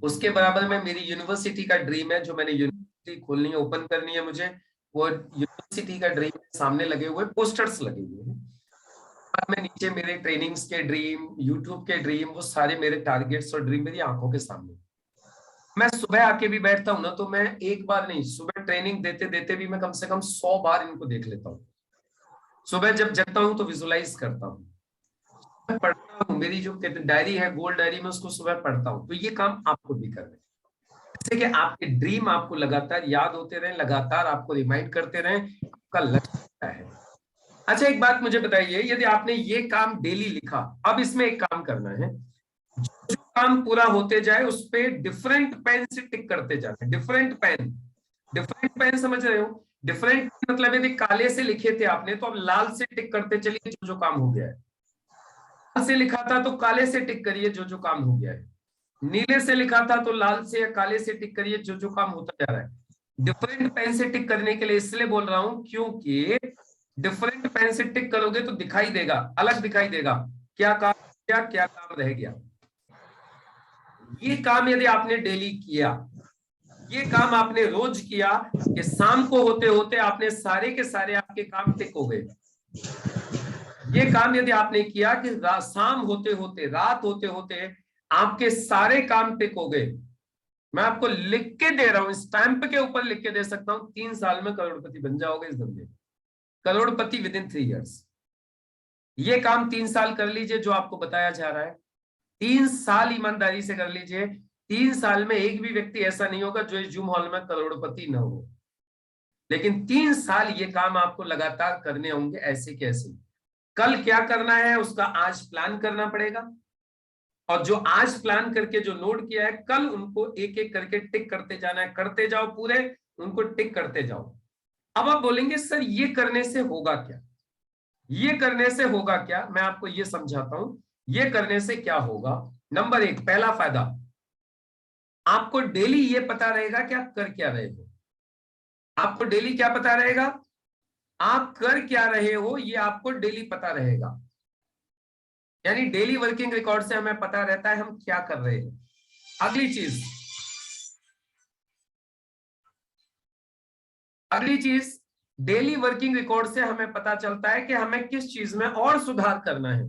Speaker 1: उसके बराबर में मेरी यूनिवर्सिटी का ड्रीम है, जो मैंने यूनिवर्सिटी खोलनी है, ओपन करनी है मुझे, वो यूनिवर्सिटी का ड्रीम सामने लगे हुए पोस्टर्स लगे हुए हैं। बाद में नीचे मेरे ट्रेनिंग्स के ड्रीम, यूट्यूब के ड्रीम, वो सारे मेरे टारगेट्स और ड्रीम मेरी आंखों के सामने। मैं सुबह आके भी बैठता हूँ ना, तो मैं एक बार नहीं, सुबह ट्रेनिंग देते देते भी मैं कम से कम 100 बार इनको देख लेता हूँ। सुबह जब जगता हूँ तो विजुलाइज करता हूँ, पढ़ता हूँ, मेरी जो डायरी है गोल डायरी में, उसको सुबह पढ़ता हूँ। तो ये काम आपको भी करना है, जिससे कि आपके ड्रीम आपको लगातार याद होते रहे, लगातार आपको रिमाइंड करते रहे, आपका लक्ष्य है। अच्छा, एक बात मुझे बताइए, यदि आपने ये काम डेली लिखा, अब इसमें एक काम करना है, जो काम पूरा होते जाए उस पे डिफरेंट पेन से टिक करते जाना है। डिफरेंट पेन समझ रहे हो? डिफरेंट मतलब यदि काले से लिखे थे आपने, तो अब लाल से टिक करते चलिए जो जो काम हो गया है। लाल से लिखा था तो काले से टिक करिए जो जो काम हो गया है। नीले से लिखा था तो लाल से या काले से टिक करिए जो जो काम होता जा रहा है। डिफरेंट पेन से टिक करने के लिए इसलिए बोल रहा हूं, क्योंकि डिफरेंट पेन से टिक करोगे तो दिखाई देगा, अलग दिखाई देगा, क्या काम किया, क्या काम रह गया। ये काम यदि आपने डेली किया, ये काम आपने रोज किया, कि शाम को होते होते आपने सारे के सारे आपके काम टिक हो गए। ये काम यदि आपने किया कि शाम होते होते, रात होते होते आपके सारे काम टिक हो गए, मैं आपको लिख के दे रहा हूं, स्टैंप के ऊपर लिख के दे सकता हूं, 3 साल में करोड़पति बन जाओगे इस धंधे, करोड़पति विद इन 3 years। ये काम 3 साल कर लीजिए जो आपको बताया जा रहा है, 3 साल ईमानदारी से कर लीजिए। 3 साल में एक भी व्यक्ति ऐसा नहीं होगा जो इस जूम हॉल में करोड़पति न हो, लेकिन 3 साल ये काम आपको लगातार करने होंगे, ऐसे कैसे। कल क्या करना है उसका आज प्लान करना पड़ेगा, और जो आज प्लान करके जो नोट किया है, कल उनको एक एक करके टिक करते जाना है, करते जाओ पूरे, उनको टिक करते जाओ। अब आप बोलेंगे सर ये करने से होगा क्या, ये करने से होगा क्या, मैं आपको ये समझाता हूं। ये करने से क्या होगा, नंबर 1, पहला फायदा, आपको डेली ये पता रहेगा कि आप कर क्या रहे हो। आपको डेली क्या पता रहेगा, आप कर क्या रहे हो, ये आपको डेली पता रहेगा। यानी डेली वर्किंग रिकॉर्ड से हमें पता रहता है हम क्या कर रहे हैं। अगली चीज, डेली वर्किंग रिकॉर्ड से हमें पता चलता है कि हमें किस चीज में और सुधार करना है।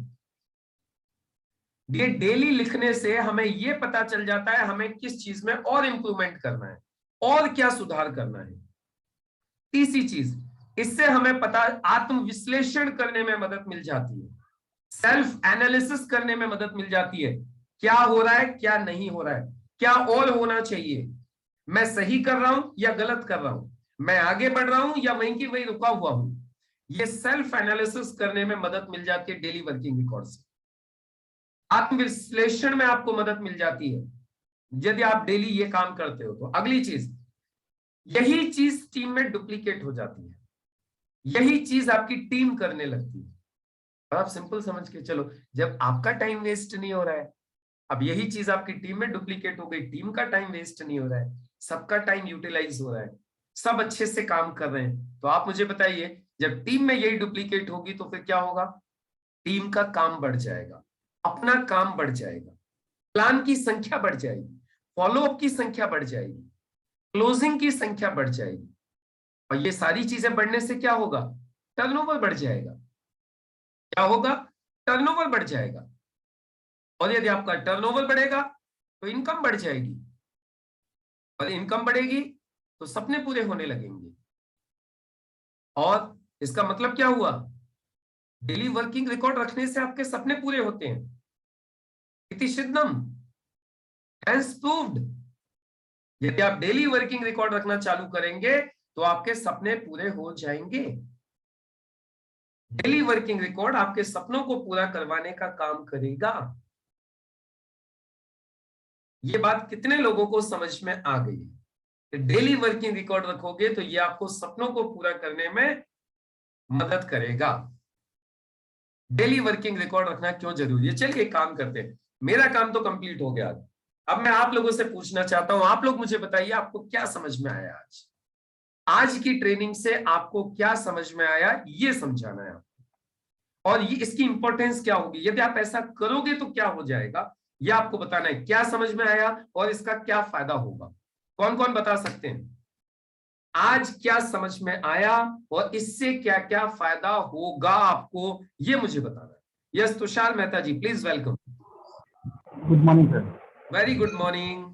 Speaker 1: ये डेली लिखने से हमें यह पता चल जाता है हमें किस चीज में और इंप्रूवमेंट करना है और क्या सुधार करना है। तीसरी चीज, इससे हमें पता, आत्मविश्लेषण करने में मदद मिल जाती है, सेल्फ एनालिसिस करने में मदद मिल जाती है, क्या हो रहा है क्या नहीं हो रहा है, क्या और होना चाहिए, मैं सही कर रहा हूं या गलत कर रहा हूं, मैं आगे बढ़ रहा हूं या वहीं की वहीं रुका हुआ हूं। ये सेल्फ एनालिसिस करने में मदद मिल जाती है डेली वर्किंग रिकॉर्ड से। आत्मविश्लेषण में आपको मदद मिल जाती है यदि आप डेली ये काम करते हो तो। अगली चीज, यही चीज टीम में डुप्लीकेट हो जाती है, यही चीज आपकी टीम करने लगती है। और आप सिंपल समझ के चलो, जब आपका टाइम वेस्ट नहीं हो रहा है, अब यही चीज आपकी टीम में डुप्लीकेट हो गई, टीम का टाइम वेस्ट नहीं हो रहा है, सबका टाइम यूटिलाइज हो रहा है, सब अच्छे से काम कर रहे हैं, तो आप मुझे बताइए जब टीम में यही डुप्लीकेट होगी तो फिर क्या होगा, टीम का काम बढ़ जाएगा, अपना काम बढ़ जाएगा, प्लान की संख्या बढ़ जाएगी, फॉलोअप की संख्या बढ़ जाएगी, क्लोजिंग की संख्या बढ़ जाएगी, और ये सारी चीजें बढ़ने से क्या होगा, टर्नओवर बढ़ जाएगा। क्या होगा, टर्नओवर बढ़ जाएगा, और यदि आपका टर्नओवर बढ़ेगा तो इनकम बढ़ जाएगी, और इनकम बढ़ेगी तो सपने पूरे होने लगेंगे। और इसका मतलब क्या हुआ, डेली वर्किंग रिकॉर्ड रखने से आपके सपने पूरे होते हैं। इति सिद्धम, हैंस प्रूव्ड। यदि आप डेली वर्किंग रिकॉर्ड रखना चालू करेंगे तो आपके सपने पूरे हो जाएंगे। डेली वर्किंग रिकॉर्ड आपके सपनों को पूरा करवाने का काम करेगा। ये बात कितने लोगों को समझ में आ गई है कि डेली वर्किंग रिकॉर्ड रखोगे तो ये आपको सपनों को पूरा करने में मदद करेगा। डेली वर्किंग रिकॉर्ड रखना क्यों जरूरी है, चलिए एक काम करते हैं, मेरा काम तो कंप्लीट हो गया। अब मैं आप लोगों से पूछना चाहता हूं, आप लोग मुझे बताइए आपको क्या समझ में आया आज की ट्रेनिंग से, आपको क्या समझ में आया, ये समझाना है आपको, और ये इसकी इंपॉर्टेंस क्या होगी। यदि आप ऐसा करोगे तो क्या हो जाएगा, ये आपको बताना है, क्या समझ में आया और इसका क्या फायदा होगा। कौन कौन बता सकते हैं आज क्या समझ में आया और इससे क्या क्या फायदा होगा आपको, ये मुझे बताना है। Yes Tushar Mehta ji, please welcome.
Speaker 6: Good morning sir.
Speaker 1: Very good morning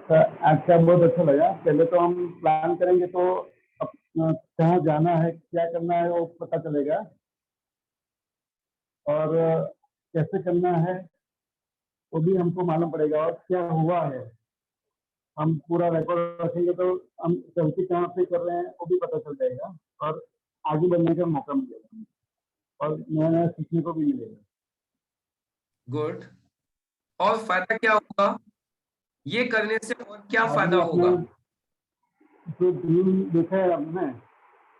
Speaker 6: sir आज का बहुत अच्छा लगा। पहले तो हम प्लान करेंगे तो कहाँ जाना है, क्या करना है वो पता चलेगा, और कैसे करना है वो भी हमको मालूम पड़ेगा, और क्या हुआ है हम पूरा रिकॉर्ड रखेंगे तो हम गलती कहाँ पे कर रहे हैं वो भी पता चल जाएगा, और आगे बढ़ने का मौका मिलेगा और नया नया सीखने को भी मिलेगा।
Speaker 1: गुड। और फायदा क्या होगा ये करने से, और क्या फायदा
Speaker 6: आदमी
Speaker 1: होगा?
Speaker 6: अपना जो ड्रीम देखा है हमने,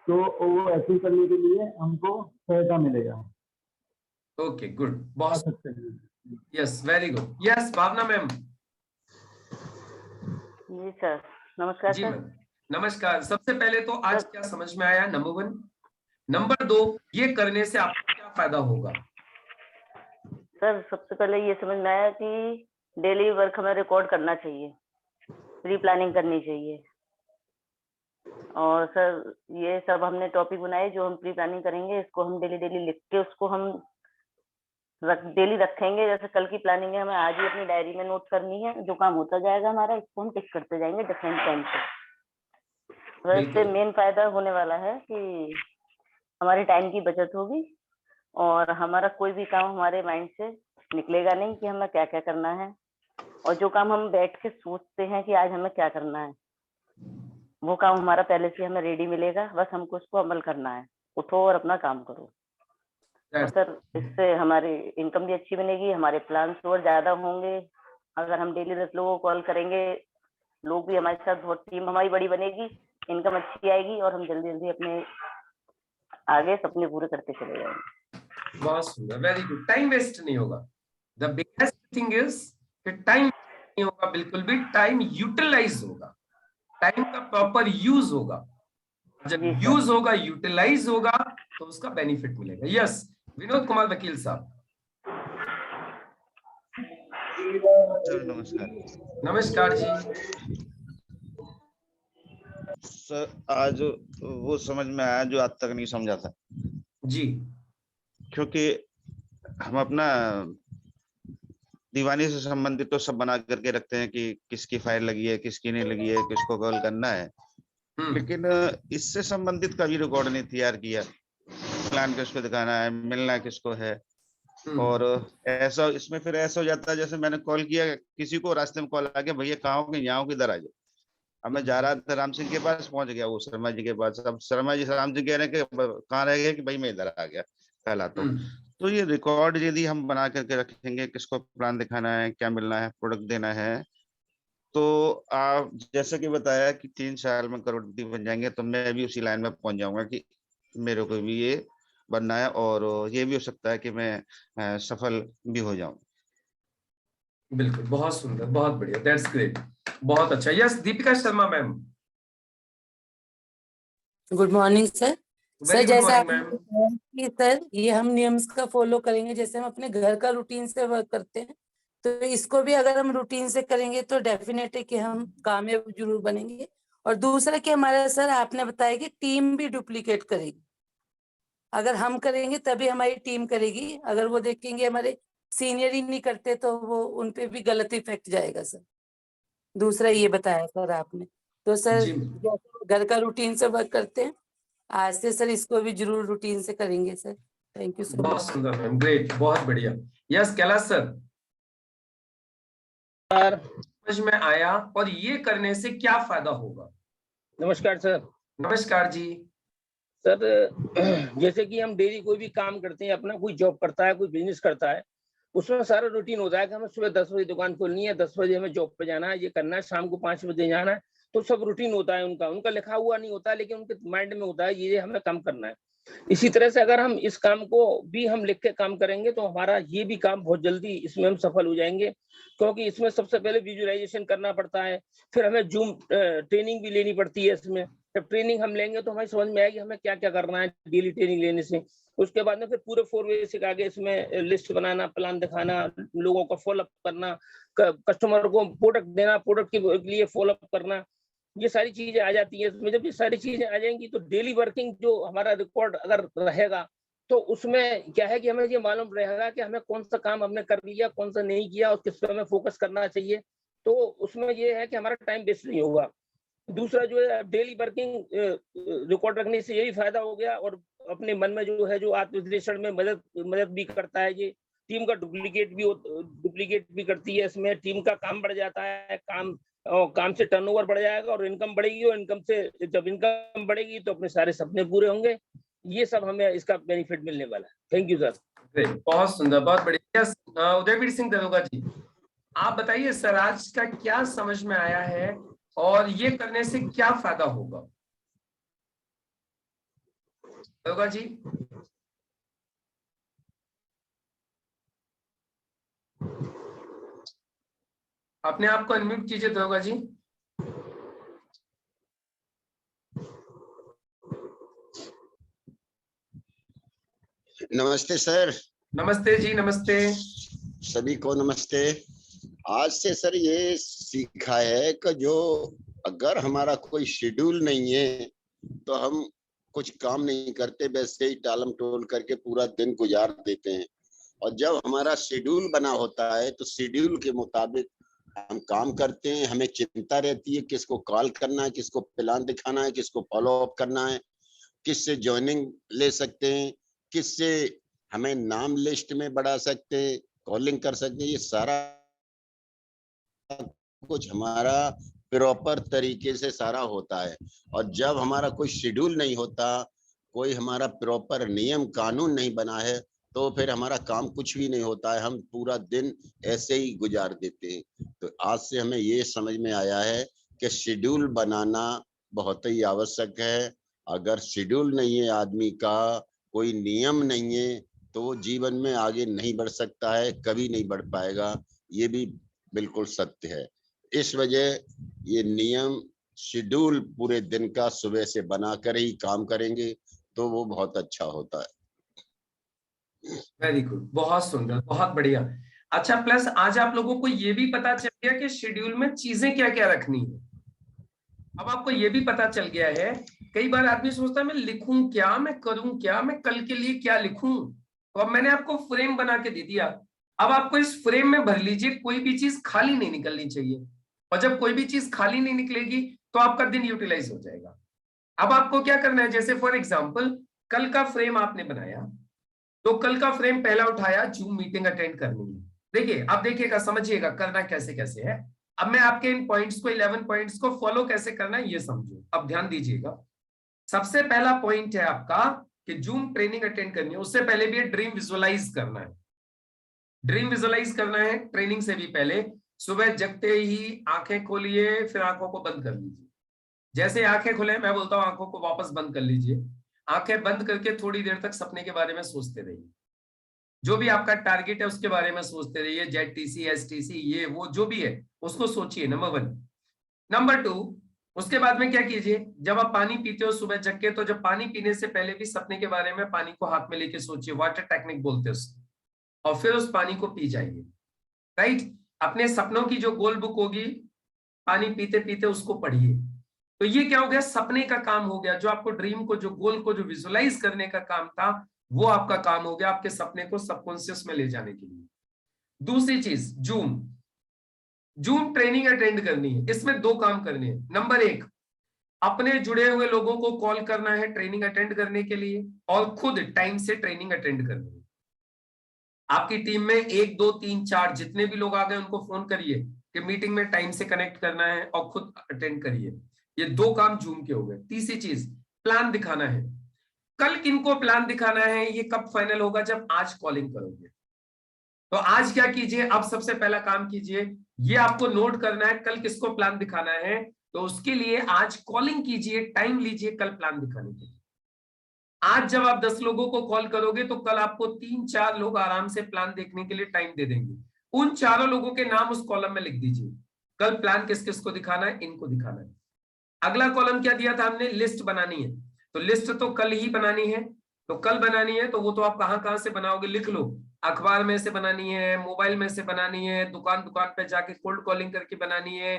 Speaker 6: तो वो अचीव करने के लिए हमको सहायता मिलेगा।
Speaker 1: ओके गुड, बहुत
Speaker 6: सकते हैं।
Speaker 1: Yes very good. यस भावना मैम।
Speaker 3: जी सर, नमस्कार
Speaker 1: जी
Speaker 3: सर।
Speaker 1: मैम नमस्कार। सबसे पहले तो आज
Speaker 3: सर-
Speaker 1: क्या समझ में आया, नंबर 1। नंबर 2, ये करने से आपको क्या फायदा होगा?
Speaker 3: सर सबसे पहले ये समझ में आया कि डेली वर्क हमें रिकॉर्ड करना चाहिए, प्री प्लानिंग करनी चाहिए। और सर ये सब हमने टॉपिक बनाए जो हम प्री प्लानिंग करेंगे, इसको हम डेली लिख के उसको हम डेली रखेंगे। जैसे कल की प्लानिंग है, हमें आज ही अपनी डायरी में नोट करनी है, जो काम होता जाएगा हमारा इसको हम टिक करते जाएंगे डिफरेंट टाइम पे। तो इससे
Speaker 1: बिल्कुल।
Speaker 3: मेन फायदा होने वाला है कि हमारे टाइम की बचत होगी और हमारा कोई भी काम हमारे माइंड से निकलेगा नहीं कि हमें क्या क्या करना है। और जो काम हम बैठ के सोचते हैं कि आज हमें क्या करना है, वो काम हमारा पहले से हमें रेडी मिलेगा, बस हमको उसको अमल करना है। उठो और अपना काम करो। और सर इससे हमारी इनकम भी अच्छी बनेगी, हमारे प्लान्स और ज्यादा होंगे। अगर हम डेली 10 लोगों को कॉल करेंगे, लोग भी हमारे साथ, बहुत टीम हमारी बड़ी बनेगी, इनकम अच्छी आएगी और हम जल्दी जल्दी अपने आगे सपने पूरे करते चले जाएंगे।
Speaker 1: बहुत सुंदर, वेरी गुड। टाइम वेस्ट नहीं होगा। द बिगेस्ट थिंग इज कि टाइम नहीं होगा बिल्कुल भी, टाइम यूटिलाइज होगा, टाइम का प्रॉपर यूज होगा। जब यूज होगा, यूटिलाइज होगा, तो उसका बेनिफिट मिलेगा। यस विनोद कुमार वकील साहब।
Speaker 7: सर नमस्कार।
Speaker 1: नमस्कार जी।
Speaker 7: सर आज वो समझ में आया जो आज तक नहीं समझा था
Speaker 1: जी।
Speaker 7: क्योंकि हम अपना दीवानी से संबंधित तो सब बना करके रखते हैं कि किसकी फाइल लगी है, किसकी नहीं लगी है, किसको कॉल करना है, लेकिन इससे संबंधित कभी रिकॉर्ड नहीं तैयार किया। प्लान किसको दिखाना है, मिलना किसको है। और ऐसा इसमें फिर ऐसा हो जाता है, जैसे मैंने कॉल किया किसी को, रास्ते में कॉल आ गया, भैया कहाँ हो, यहाँ हो, किधर आ जाओ। अब मैं जा रहा था राम सिंह के पास, पहुंच गया वो शर्मा जी के पास। अब शर्मा जी राम सिंह कह रहे हैं कि कहाँ रह गए, कि भाई मैं इधर आ गया, कल आता हूँ। तो ये रिकॉर्ड यदि हम बना करके रखेंगे, किसको प्लान दिखाना है, क्या मिलना है, प्रोडक्ट देना है, तो आप जैसे कि बताया कि 3 साल में करोड़पति बन जाएंगे, तो मैं भी उसी लाइन में पहुंच जाऊंगा कि मेरे को भी ये बनना है, और ये भी हो सकता है कि मैं सफल भी हो जाऊं।
Speaker 1: बिल्कुल, बहुत सुंदर, बहुत बढ़िया, दैट्स ग्रेट, बहुत अच्छा। Yes Deepika Sharma ma'am.
Speaker 8: Good morning sir. Sir
Speaker 1: very good
Speaker 8: जैसा
Speaker 1: मॉर्निंग मैम।
Speaker 8: कि सर ये हम नियम्स का फॉलो करेंगे, जैसे हम अपने घर का रूटीन से वर्क करते हैं, तो इसको भी अगर हम रूटीन से करेंगे तो डेफिनेटली कि हम कामयाब जरूर बनेंगे। और दूसरा कि हमारा सर आपने बताया कि टीम भी डुप्लीकेट करेगी। अगर हम करेंगे तभी हमारी टीम करेगी, अगर वो देखेंगे हमारे सीनियर ही नहीं करते तो वो उनपे भी गलत इफेक्ट जाएगा सर। दूसरा ये बताया सर आपने। तो सर जैसे घर का रूटीन से वर्क करते हैं, आज से सर इसको भी जरूर रूटीन से करेंगे sir. Thank you so much.
Speaker 1: बहुत सुंदर मैम, ग्रेट, बहुत बढ़िया। Yes Kailash sir. समझ में आया और ये करने से क्या फायदा होगा?
Speaker 2: नमस्कार सर।
Speaker 1: नमस्कार जी।
Speaker 2: सर जैसे कि हम डेली कोई भी काम करते हैं, अपना कोई जॉब करता है, कोई बिजनेस करता है, उसमें सारा रूटीन होता है कि हमें सुबह 10 बजे दुकान खोलनी है, 10 बजे हमें जॉब पे जाना है, ये करना है, शाम को 5 बजे जाना है। तो सब रूटीन होता है उनका लिखा हुआ नहीं होता, लेकिन उनके माइंड में होता है ये हमें काम करना है। इसी तरह से अगर हम इस काम को भी हम लिख के काम करेंगे तो हमारा ये भी काम बहुत जल्दी इसमें हम सफल हो जाएंगे, क्योंकि इसमें सबसे पहले विजुअलाइजेशन करना पड़ता है, फिर हमें जूम ट्रेनिंग भी लेनी पड़ती है इसमें, जब ट्रेनिंग हम लेंगे तो हमें समझ में आएगी हमें क्या क्या करना है डेली ट्रेनिंग लेने से। उसके बाद में फिर पूरे 4 बेसिक आगे इसमें लिस्ट बनाना, प्लान दिखाना, लोगों का फॉलोअप करना, कस्टमर को प्रोडक्ट देना, प्रोडक्ट के लिए फॉलोअप करना, ये सारी चीजें आ जाती है इसमें। जब ये सारी चीजें आ जाएंगी तो डेली वर्किंग जो हमारा रिकॉर्ड अगर रहेगा तो उसमें क्या है कि हमें ये मालूम रहेगा कि हमें कौन सा काम हमने कर लिया, कौन सा नहीं किया और किस पे हमें फोकस करना चाहिए। तो उसमें ये है कि हमारा टाइम वेस्ट नहीं होगा। दूसरा जो है डेली वर्किंग रिकॉर्ड रखने से यही फायदा हो गया, और अपने मन में जो है जो आत्मविश्लेषण में मदद भी करता है। ये टीम का डुप्लीकेट भी करती है। इसमें टीम का काम बढ़ जाता है, काम से टर्नओवर बढ़ जाएगा और इनकम बढ़ेगी, और इनकम से जब इनकम बढ़ेगी तो अपने सारे सपने पूरे होंगे। ये सब हमें इसका बेनिफिट मिलने वाला है। Thank you sir.
Speaker 1: बहुत सुंदर, बहुत बढ़िया। उदयवीर सिंह दरोगा जी, आप बताइए सर आज का क्या समझ में आया है और ये करने से क्या फायदा होगा? दरोगा जी। अपने आप को अनम्यूट कीजिए दरोगा जी।
Speaker 9: नमस्ते सर।
Speaker 1: नमस्ते जी, नमस्ते
Speaker 9: सभी को नमस्ते। आज से सर ये सीखा है कि जो अगर हमारा कोई शेड्यूल नहीं है तो हम कुछ काम नहीं करते, वैसे ही टालम टोल करके पूरा दिन गुजार देते हैं। और जब हमारा शेड्यूल बना होता है तो शेड्यूल के मुताबिक हम काम करते हैं। हमें चिंता रहती है किसको कॉल करना है, किसको प्लान दिखाना है, किसको फॉलो अप करना है, किससे ज्वाइनिंग ले सकते हैं, किससे हमें नाम लिस्ट में बढ़ा सकते हैं, कॉलिंग कर सकते हैं। ये सारा कुछ हमारा प्रॉपर तरीके से सारा होता है। और जब हमारा कोई शेड्यूल नहीं होता, कोई हमारा प्रॉपर नियम कानून नहीं बना है, तो फिर हमारा काम कुछ भी नहीं होता है। हम पूरा दिन ऐसे ही गुजार देते हैं। तो आज से हमें ये समझ में आया है कि शेड्यूल बनाना बहुत ही आवश्यक है। अगर शेड्यूल नहीं है आदमी का, कोई नियम नहीं है, तो वो जीवन में आगे नहीं बढ़ सकता है, कभी नहीं बढ़ पाएगा। ये भी बिल्कुल सत्य है। इस वजह ये नियम शेड्यूल पूरे दिन का सुबह से बनाकर ही काम करेंगे तो वो बहुत अच्छा होता है।
Speaker 1: वेरी गुड, बहुत सुंदर, बहुत बढ़िया। अच्छा, प्लस आज आप लोगों को ये भी पता चल गया कि शेड्यूल में चीजें क्या क्या रखनी है। अब आपको ये भी पता चल गया है, कई बार आदमी सोचता है मैं लिखूं क्या, मैं करूं क्या, मैं कल के लिए क्या लिखूं। तो अब मैंने आपको फ्रेम बना के दे दिया। अब आपको इस फ्रेम में भर लीजिए, कोई भी चीज खाली नहीं निकलनी चाहिए। और जब कोई भी चीज खाली नहीं निकलेगी तो आपका दिन यूटिलाइज हो जाएगा। अब आपको क्या करना है, जैसे फॉर एग्जाम्पल कल का फ्रेम आपने बनाया, तो कल का फ्रेम पहला उठाया, जूम मीटिंग अटेंड करनी है। देखिए, अब देखिएगा, समझिएगा करना कैसे कैसे है। अब मैं आपके इन पॉइंट्स को 11 पॉइंट्स को फॉलो कैसे करना है ये समझो। अब ध्यान दीजिएगा, सबसे पहला पॉइंट है आपका कि जूम ट्रेनिंग अटेंड करनी है। उससे पहले भी ड्रीम विजुअलाइज करना है। ड्रीम विजुअलाइज करना है ट्रेनिंग से भी पहले। सुबह जगते ही आंखें खोलिए, फिर आंखों को बंद कर लीजिए। जैसे आंखें खुले मैं बोलता हूं आंखों को वापस बंद कर लीजिए। आंखें बंद करके थोड़ी देर तक सपने के बारे में सोचते रहिए। जो भी आपका टारगेट है उसके बारे में सोचते रहिए। ZTC, STC, ये वो जो भी है उसको सोचिए, नंबर 1। नंबर 2, उसके बाद में क्या कीजिए, जब आप पानी पीते हो सुबह जग के, तो जब पानी पीने से पहले भी सपने के बारे में पानी को हाथ में लेके सोचिए। वाटर टेक्निक बोलते हैं उसको। और फिर उस पानी को पी जाइए। राइट, अपने सपनों की जो गोल बुक होगी, पानी पीते पीते उसको पढ़िए। तो ये क्या हो गया, सपने का काम हो गया। जो आपको ड्रीम को, जो गोल को जो विजुअलाइज करने का काम था, वो आपका काम हो गया, आपके सपने को सबकॉन्शियस में ले जाने के लिए। दूसरी चीज, जूम ट्रेनिंग अटेंड करनी है। इसमें 2 काम करने हैं। नंबर 1, अपने जुड़े हुए लोगों को कॉल करना है ट्रेनिंग अटेंड करने के लिए, और खुद टाइम से ट्रेनिंग अटेंड करनी है। आपकी टीम में 1, 2, 3, 4 जितने भी लोग आ गए उनको फोन करिए कि मीटिंग में टाइम से कनेक्ट करना है, और खुद अटेंड करिए। ये 2 काम जूम के हो गए। तीसरी चीज, प्लान दिखाना है। कल किनको प्लान दिखाना है ये कब फाइनल होगा, जब आज कॉलिंग करोगे। तो आज क्या कीजिए, अब सबसे पहला काम कीजिए, ये आपको नोट करना है कल किसको प्लान दिखाना है। तो उसके लिए आज कॉलिंग कीजिए, टाइम लीजिए कल प्लान दिखाने के लिए। आज जब आप 10 लोगों को कॉल करोगे तो कल आपको 3-4 लोग आराम से प्लान देखने के लिए टाइम दे देंगे। उन चारों लोगों के नाम उस कॉलम में लिख दीजिए। कल प्लान किस किस को दिखाना है, इनको दिखाना है। अगला कॉलम क्या दिया था हमने, लिस्ट बनानी है। तो लिस्ट तो कल ही बनानी है, तो कल बनानी है, तो वो तो आप कहाँ से बनाओगे, लिख लो। अखबार में से बनानी है, मोबाइल में से बनानी है, दुकान पे जाके कोल्ड कॉलिंग करके बनानी है,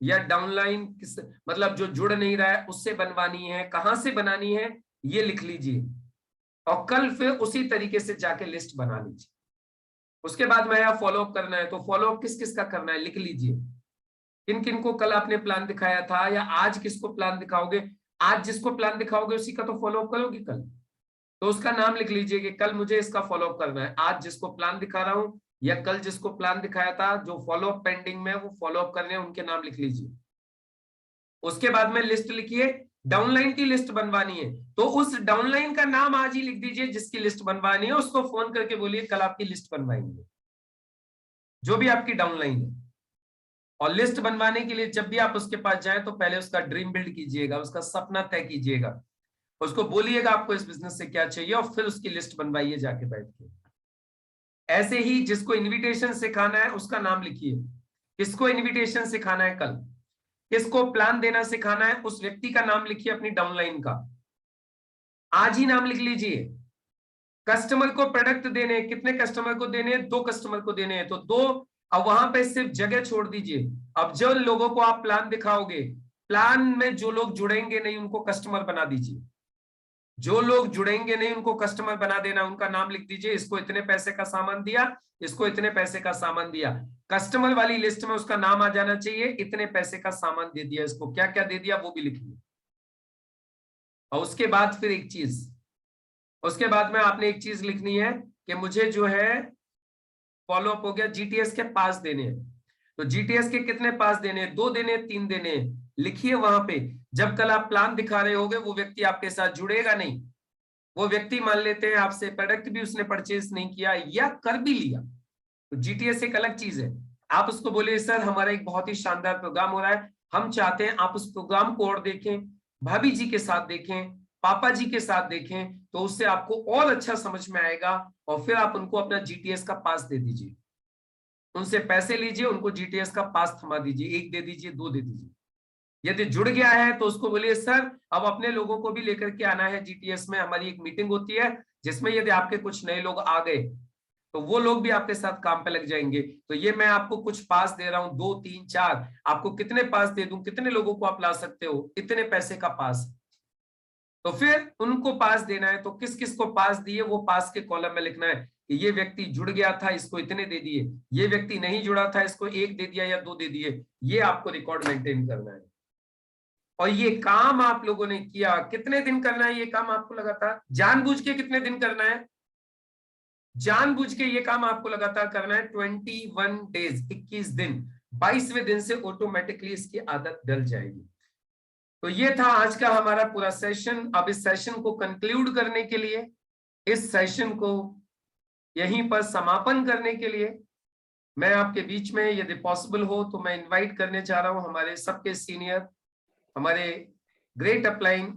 Speaker 1: या डाउनलाइन मतलब जो जुड़ नहीं रहा है उससे बनवानी है, कहाँ से बनानी है ये लिख लीजिए, और कल फिर उसी तरीके से जाके लिस्ट बना लीजिए। उसके बाद में यहाँ फॉलोअप करना है, तो फॉलोअप किस किस का करना है लिख लीजिए। किन किन को कल आपने प्लान दिखाया था, या आज किसको प्लान दिखाओगे, आज जिसको प्लान दिखाओगे उसी का तो फॉलोअप करोगे कल, तो उसका नाम लिख लीजिए कि कल मुझे इसका फॉलोअप करना है। आज जिसको प्लान दिखा रहा हूं या कल जिसको प्लान दिखाया था, जो फॉलोअप पेंडिंग में वो फॉलोअप करने हैं, उनके नाम लिख लीजिए। उसके बाद में लिस्ट लिखिए, डाउनलाइन की लिस्ट बनवानी है, तो उस डाउनलाइन का नाम आज ही लिख दीजिए जिसकी लिस्ट बनवानी है, उसको फोन करके बोलिए कल आपकी लिस्ट बनवाएंगे, जो भी आपकी डाउनलाइन है। और लिस्ट बनवाने के लिए जब भी आप उसके पास जाएं तो पहले उसका ड्रीम बिल्ड कीजिएगा, उसका सपना तय कीजिएगा, उसको बोलिएगा आपको इस बिजनेस से क्या चाहिए, और फिर उसकी लिस्ट बनवाइए जाके बैठ के। ऐसे ही जिसको इनविटेशन सिखाना है उसका नाम लिखिए, किसको इनविटेशन सिखाना है कल, किसको प्लान देना सिखाना है उस व्यक्ति का नाम लिखिए अपनी डाउनलाइन का, आज ही नाम लिख लीजिए। कस्टमर को प्रोडक्ट देने, कितने कस्टमर को देने हैं, 2 कस्टमर को देने हैं, तो 2। अब वहां पे सिर्फ जगह छोड़ दीजिए। अब जो लोगों को आप प्लान दिखाओगे, प्लान में जो लोग जुड़ेंगे नहीं उनको कस्टमर बना दीजिए, जो लोग जुड़ेंगे नहीं उनको कस्टमर बना देना, उनका नाम लिख दीजिए, इसको इतने पैसे का सामान दिया, इसको इतने पैसे का सामान दिया। कस्टमर वाली लिस्ट में उसका नाम आ जाना चाहिए, इतने पैसे का सामान दे दिया, इसको क्या क्या दे दिया वो भी लिखिए। और उसके बाद फिर एक चीज, उसके बाद में आपने एक चीज लिखनी है कि मुझे जो है फॉलोअप हो गया, जीटीएस के पास देने हैं, तो जीटीएस के कितने पास देने हैं, 2 देने, 3 देने, लिखिए वहां पे। जब कल आप प्लान दिखा रहे होगे वो व्यक्ति आपके साथ जुड़ेगा नहीं, वो व्यक्ति मान लेते हैं आपसे प्रोडक्ट भी उसने परचेज नहीं किया या कर भी लिया, तो जीटीएस एक अलग चीज है। आप उसको बोले सर हमारा एक बहुत ही शानदार प्रोग्राम हो रहा है, हम चाहते हैं आप उस प्रोग्राम को और देखें, भाभी जी के साथ देखें, पापा जी के साथ देखें, तो उससे आपको और अच्छा समझ में आएगा, और फिर आप उनको अपना जीटीएस का पास दे दीजिए, उनसे पैसे लीजिए, उनको जीटीएस का पास थमा दीजिए, 1 दे दीजिए, 2 दे दीजिए। यदि जुड़ गया है तो उसको बोलिए सर अब अपने लोगों को भी लेकर के आना है जीटीएस में, हमारी एक मीटिंग होती है जिसमें यदि आपके कुछ नए लोग आ गए तो वो लोग भी आपके साथ काम पे लग जाएंगे, तो ये मैं आपको कुछ पास दे रहा हूं, 2, 3, 4, आपको कितने पास दे दूं, कितने लोगों को आप ला सकते हो, इतने पैसे का पास। तो फिर उनको पास देना है, तो किस किस को पास दिए वो पास के कॉलम में लिखना है कि ये व्यक्ति जुड़ गया था इसको इतने दे दिए, ये व्यक्ति नहीं जुड़ा था इसको 1 दे दिया या 2 दे दिए, ये आपको रिकॉर्ड मेंटेन करना है। और ये काम आप लोगों ने किया, कितने दिन करना है ये काम आपको लगातार, जानबूझ के कितने दिन करना है, जानबूझ के ये काम आपको लगातार करना है 21 डेज, 21 दिन, 22वें दिन से ऑटोमेटिकली इसकी आदत डल जाएगी। तो ये था आज का हमारा पूरा सेशन। अब इस सेशन को कंक्लूड करने के लिए, इस सेशन को यहीं पर समापन करने के लिए मैं आपके बीच में यदि पॉसिबल हो तो मैं इनवाइट करने चाह रहा हूं हमारे सबके सीनियर, हमारे ग्रेट अपलाइन,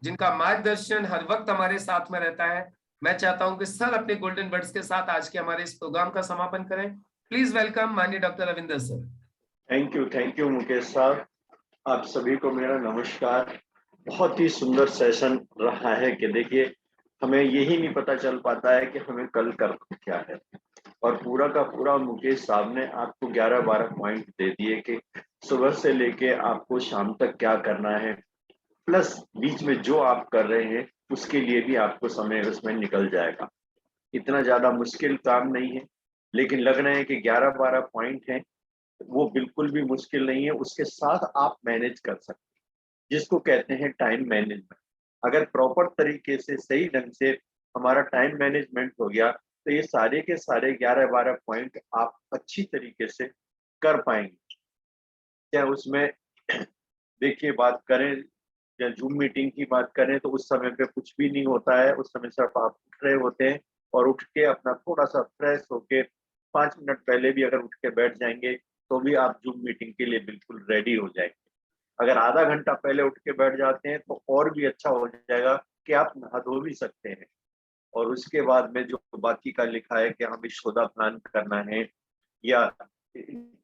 Speaker 1: जिनका मार्गदर्शन हर वक्त हमारे साथ में रहता है। मैं चाहता हूं कि सर अपने गोल्डन वर्ड्स के साथ आज के हमारे इस प्रोग्राम का समापन करें। प्लीज वेलकम माननीय doctor Ravinder sir.
Speaker 10: Thank you Mukesh साहब, आप सभी को मेरा नमस्कार। बहुत ही सुंदर सेशन रहा है कि देखिए हमें यही नहीं पता चल पाता है कि हमें कल करना क्या है, और पूरा का पूरा मुकेश साहब ने आपको 11-12 पॉइंट दे दिए कि सुबह से लेके आपको शाम तक क्या करना है, प्लस बीच में जो आप कर रहे हैं उसके लिए भी आपको समय उसमें निकल जाएगा। इतना ज्यादा मुश्किल काम नहीं है, लेकिन लग रहा है कि 11-12 पॉइंट हैं, वो बिल्कुल भी मुश्किल नहीं है, उसके साथ आप मैनेज कर सकते हैं, जिसको कहते हैं टाइम मैनेजमेंट। अगर प्रॉपर तरीके से सही ढंग से हमारा टाइम मैनेजमेंट हो गया तो ये सारे के सारे 11-12 पॉइंट आप अच्छी तरीके से कर पाएंगे। क्या उसमें देखिए बात करें या जूम मीटिंग की बात करें तो उस समय पे कुछ भी नहीं होता है, उस समय सिर्फ आप उठ रहे होते हैं और उठ के अपना थोड़ा सा फ्रेश होके 5 मिनट पहले भी अगर उठ के बैठ जाएंगे तो भी आप जूम मीटिंग के लिए बिल्कुल रेडी हो जाएंगे। अगर आधा घंटा पहले उठ के बैठ जाते हैं तो और भी अच्छा हो जाएगा कि आप नहा धो भी सकते हैं। और उसके बाद में जो बाकी का लिखा है कि हमें सौदा प्लान करना है या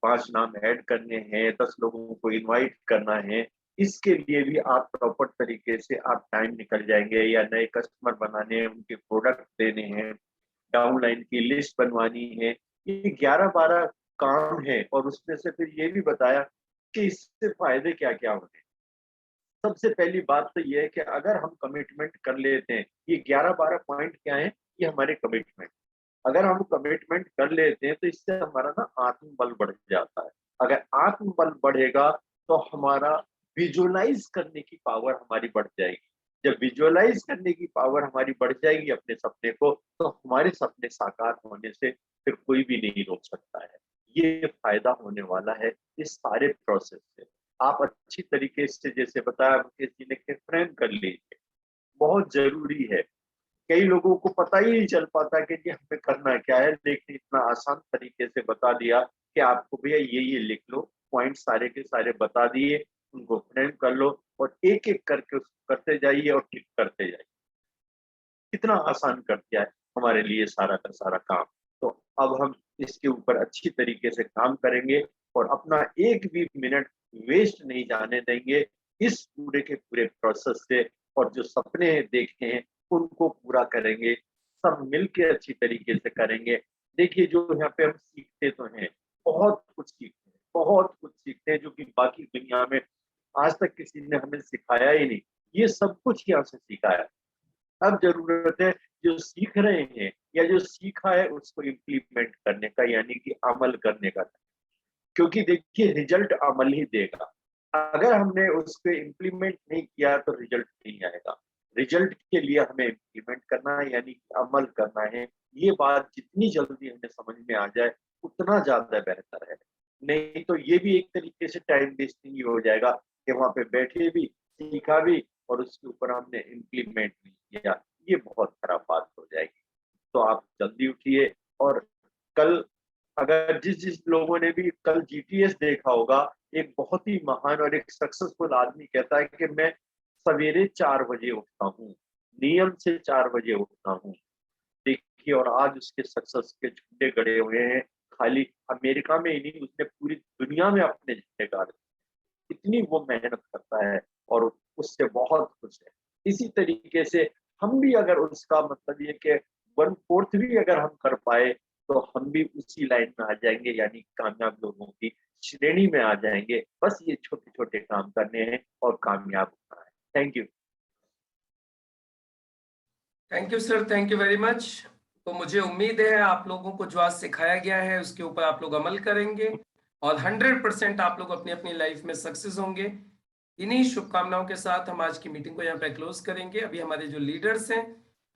Speaker 10: 5 नाम ऐड करने हैं, 10 लोगों को इनवाइट करना है, इसके लिए भी आप प्रॉपर तरीके से आप टाइम निकल जाएंगे, या नए कस्टमर बनाने हैं, उनके प्रोडक्ट देने हैं, डाउनलाइन की लिस्ट बनवानी है, ये 11-12 काम है। और उसमें से फिर ये भी बताया कि इससे फायदे क्या क्या होते हैं। सबसे पहली बात तो ये है कि अगर हम कमिटमेंट कर लेते हैं, ये 11-12 पॉइंट क्या है, ये हमारे कमिटमेंट, अगर हम कमिटमेंट कर लेते हैं तो इससे हमारा ना आत्मबल बढ़ जाता है। अगर आत्मबल बढ़ेगा तो हमारा विजुअलाइज करने की पावर हमारी बढ़ जाएगी। जब विजुअलाइज करने की पावर हमारी बढ़ जाएगी अपने सपने को, तो हमारे सपने साकार होने से फिर कोई भी नहीं रोक सकता है। ये फायदा होने वाला है इस सारे प्रोसेस से। आप अच्छी तरीके से, जैसे बताया मुकेश जी ने, कि फ्रेम कर लीजिए, बहुत जरूरी है। कई लोगों को पता ही नहीं चल पाता कि हमें करना क्या है, लेकिन इतना आसान तरीके से बता दिया कि आपको भैया ये लिख लो, पॉइंट सारे के सारे बता दिए, उनको फ्रेम कर लो और एक एक करके उसको करते जाइए और टिक करते जाइए। कितना आसान कर दिया है हमारे लिए सारा का सारा काम। तो अब हम इसके ऊपर अच्छी तरीके से काम करेंगे और अपना एक भी मिनट वेस्ट नहीं जाने देंगे इस पूरे के पूरे प्रोसेस से। और जो सपने देखे हैं उनको पूरा करेंगे, सब मिलके अच्छी तरीके से करेंगे। देखिए, जो यहाँ पे हम सीखते तो हैं, बहुत कुछ सीखते हैं, बहुत कुछ सीखते हैं जो कि बाकी दुनिया में आज तक किसी ने हमें सिखाया ही नहीं। ये सब कुछ यहाँ से सीखा है। अब जरूरत है जो सीख रहे हैं या जो सीखा है उसको इम्प्लीमेंट करने का, यानी कि अमल करने का। क्योंकि देखिए, रिजल्ट अमल ही देगा। अगर हमने उसको इम्प्लीमेंट नहीं किया तो रिजल्ट नहीं आएगा। रिजल्ट के लिए हमें इम्प्लीमेंट करना है, यानी कि अमल करना है। ये बात जितनी जल्दी हमें समझ में आ जाए उतना ज्यादा बेहतर है। नहीं तो ये भी एक तरीके से टाइम वेस्टिंग ही हो जाएगा कि वहां पे बैठे भी, सीखा भी और उसके ऊपर हमने इम्प्लीमेंट नहीं किया। ये बहुत खराब बात हो जाएगी। तो आप जल्दी उठिए। और कल, अगर जिस लोगों ने भी कल जीटीएस देखा होगा, एक बहुत ही महान और एक सक्सेसफुल आदमी कहता है कि मैं सवेरे 4 बजे उठता हूँ, नियम से 4 बजे उठता हूँ। देखिए, और आज उसके सक्सेस के झंडे गड़े हुए हैं। खाली अमेरिका में ही नहीं, उसने पूरी दुनिया में अपने झंडे गाड़े। इतनी वो मेहनत करता है और उससे बहुत खुश है। इसी तरीके से हम भी, अगर उसका मतलब ये कि 1/4 भी अगर हम कर पाए तो हम भी उसी लाइन में आ जाएंगे, यानी कामयाब लोगों की श्रेणी में आ जाएंगे। बस ये छोटे छोटे काम करने हैं और कामयाब होना है। Thank you.
Speaker 1: Thank you sir, thank you very much. तो मुझे उम्मीद है आप लोगों को जो आज सिखाया गया है उसके ऊपर आप लोग अमल करेंगे और 100% आप लोग अपनी अपनी लाइफ में सक्सेस होंगे। इन्हीं शुभकामनाओं के साथ हम आज की मीटिंग को यहाँ पे क्लोज करेंगे। अभी हमारे जो लीडर्स हैं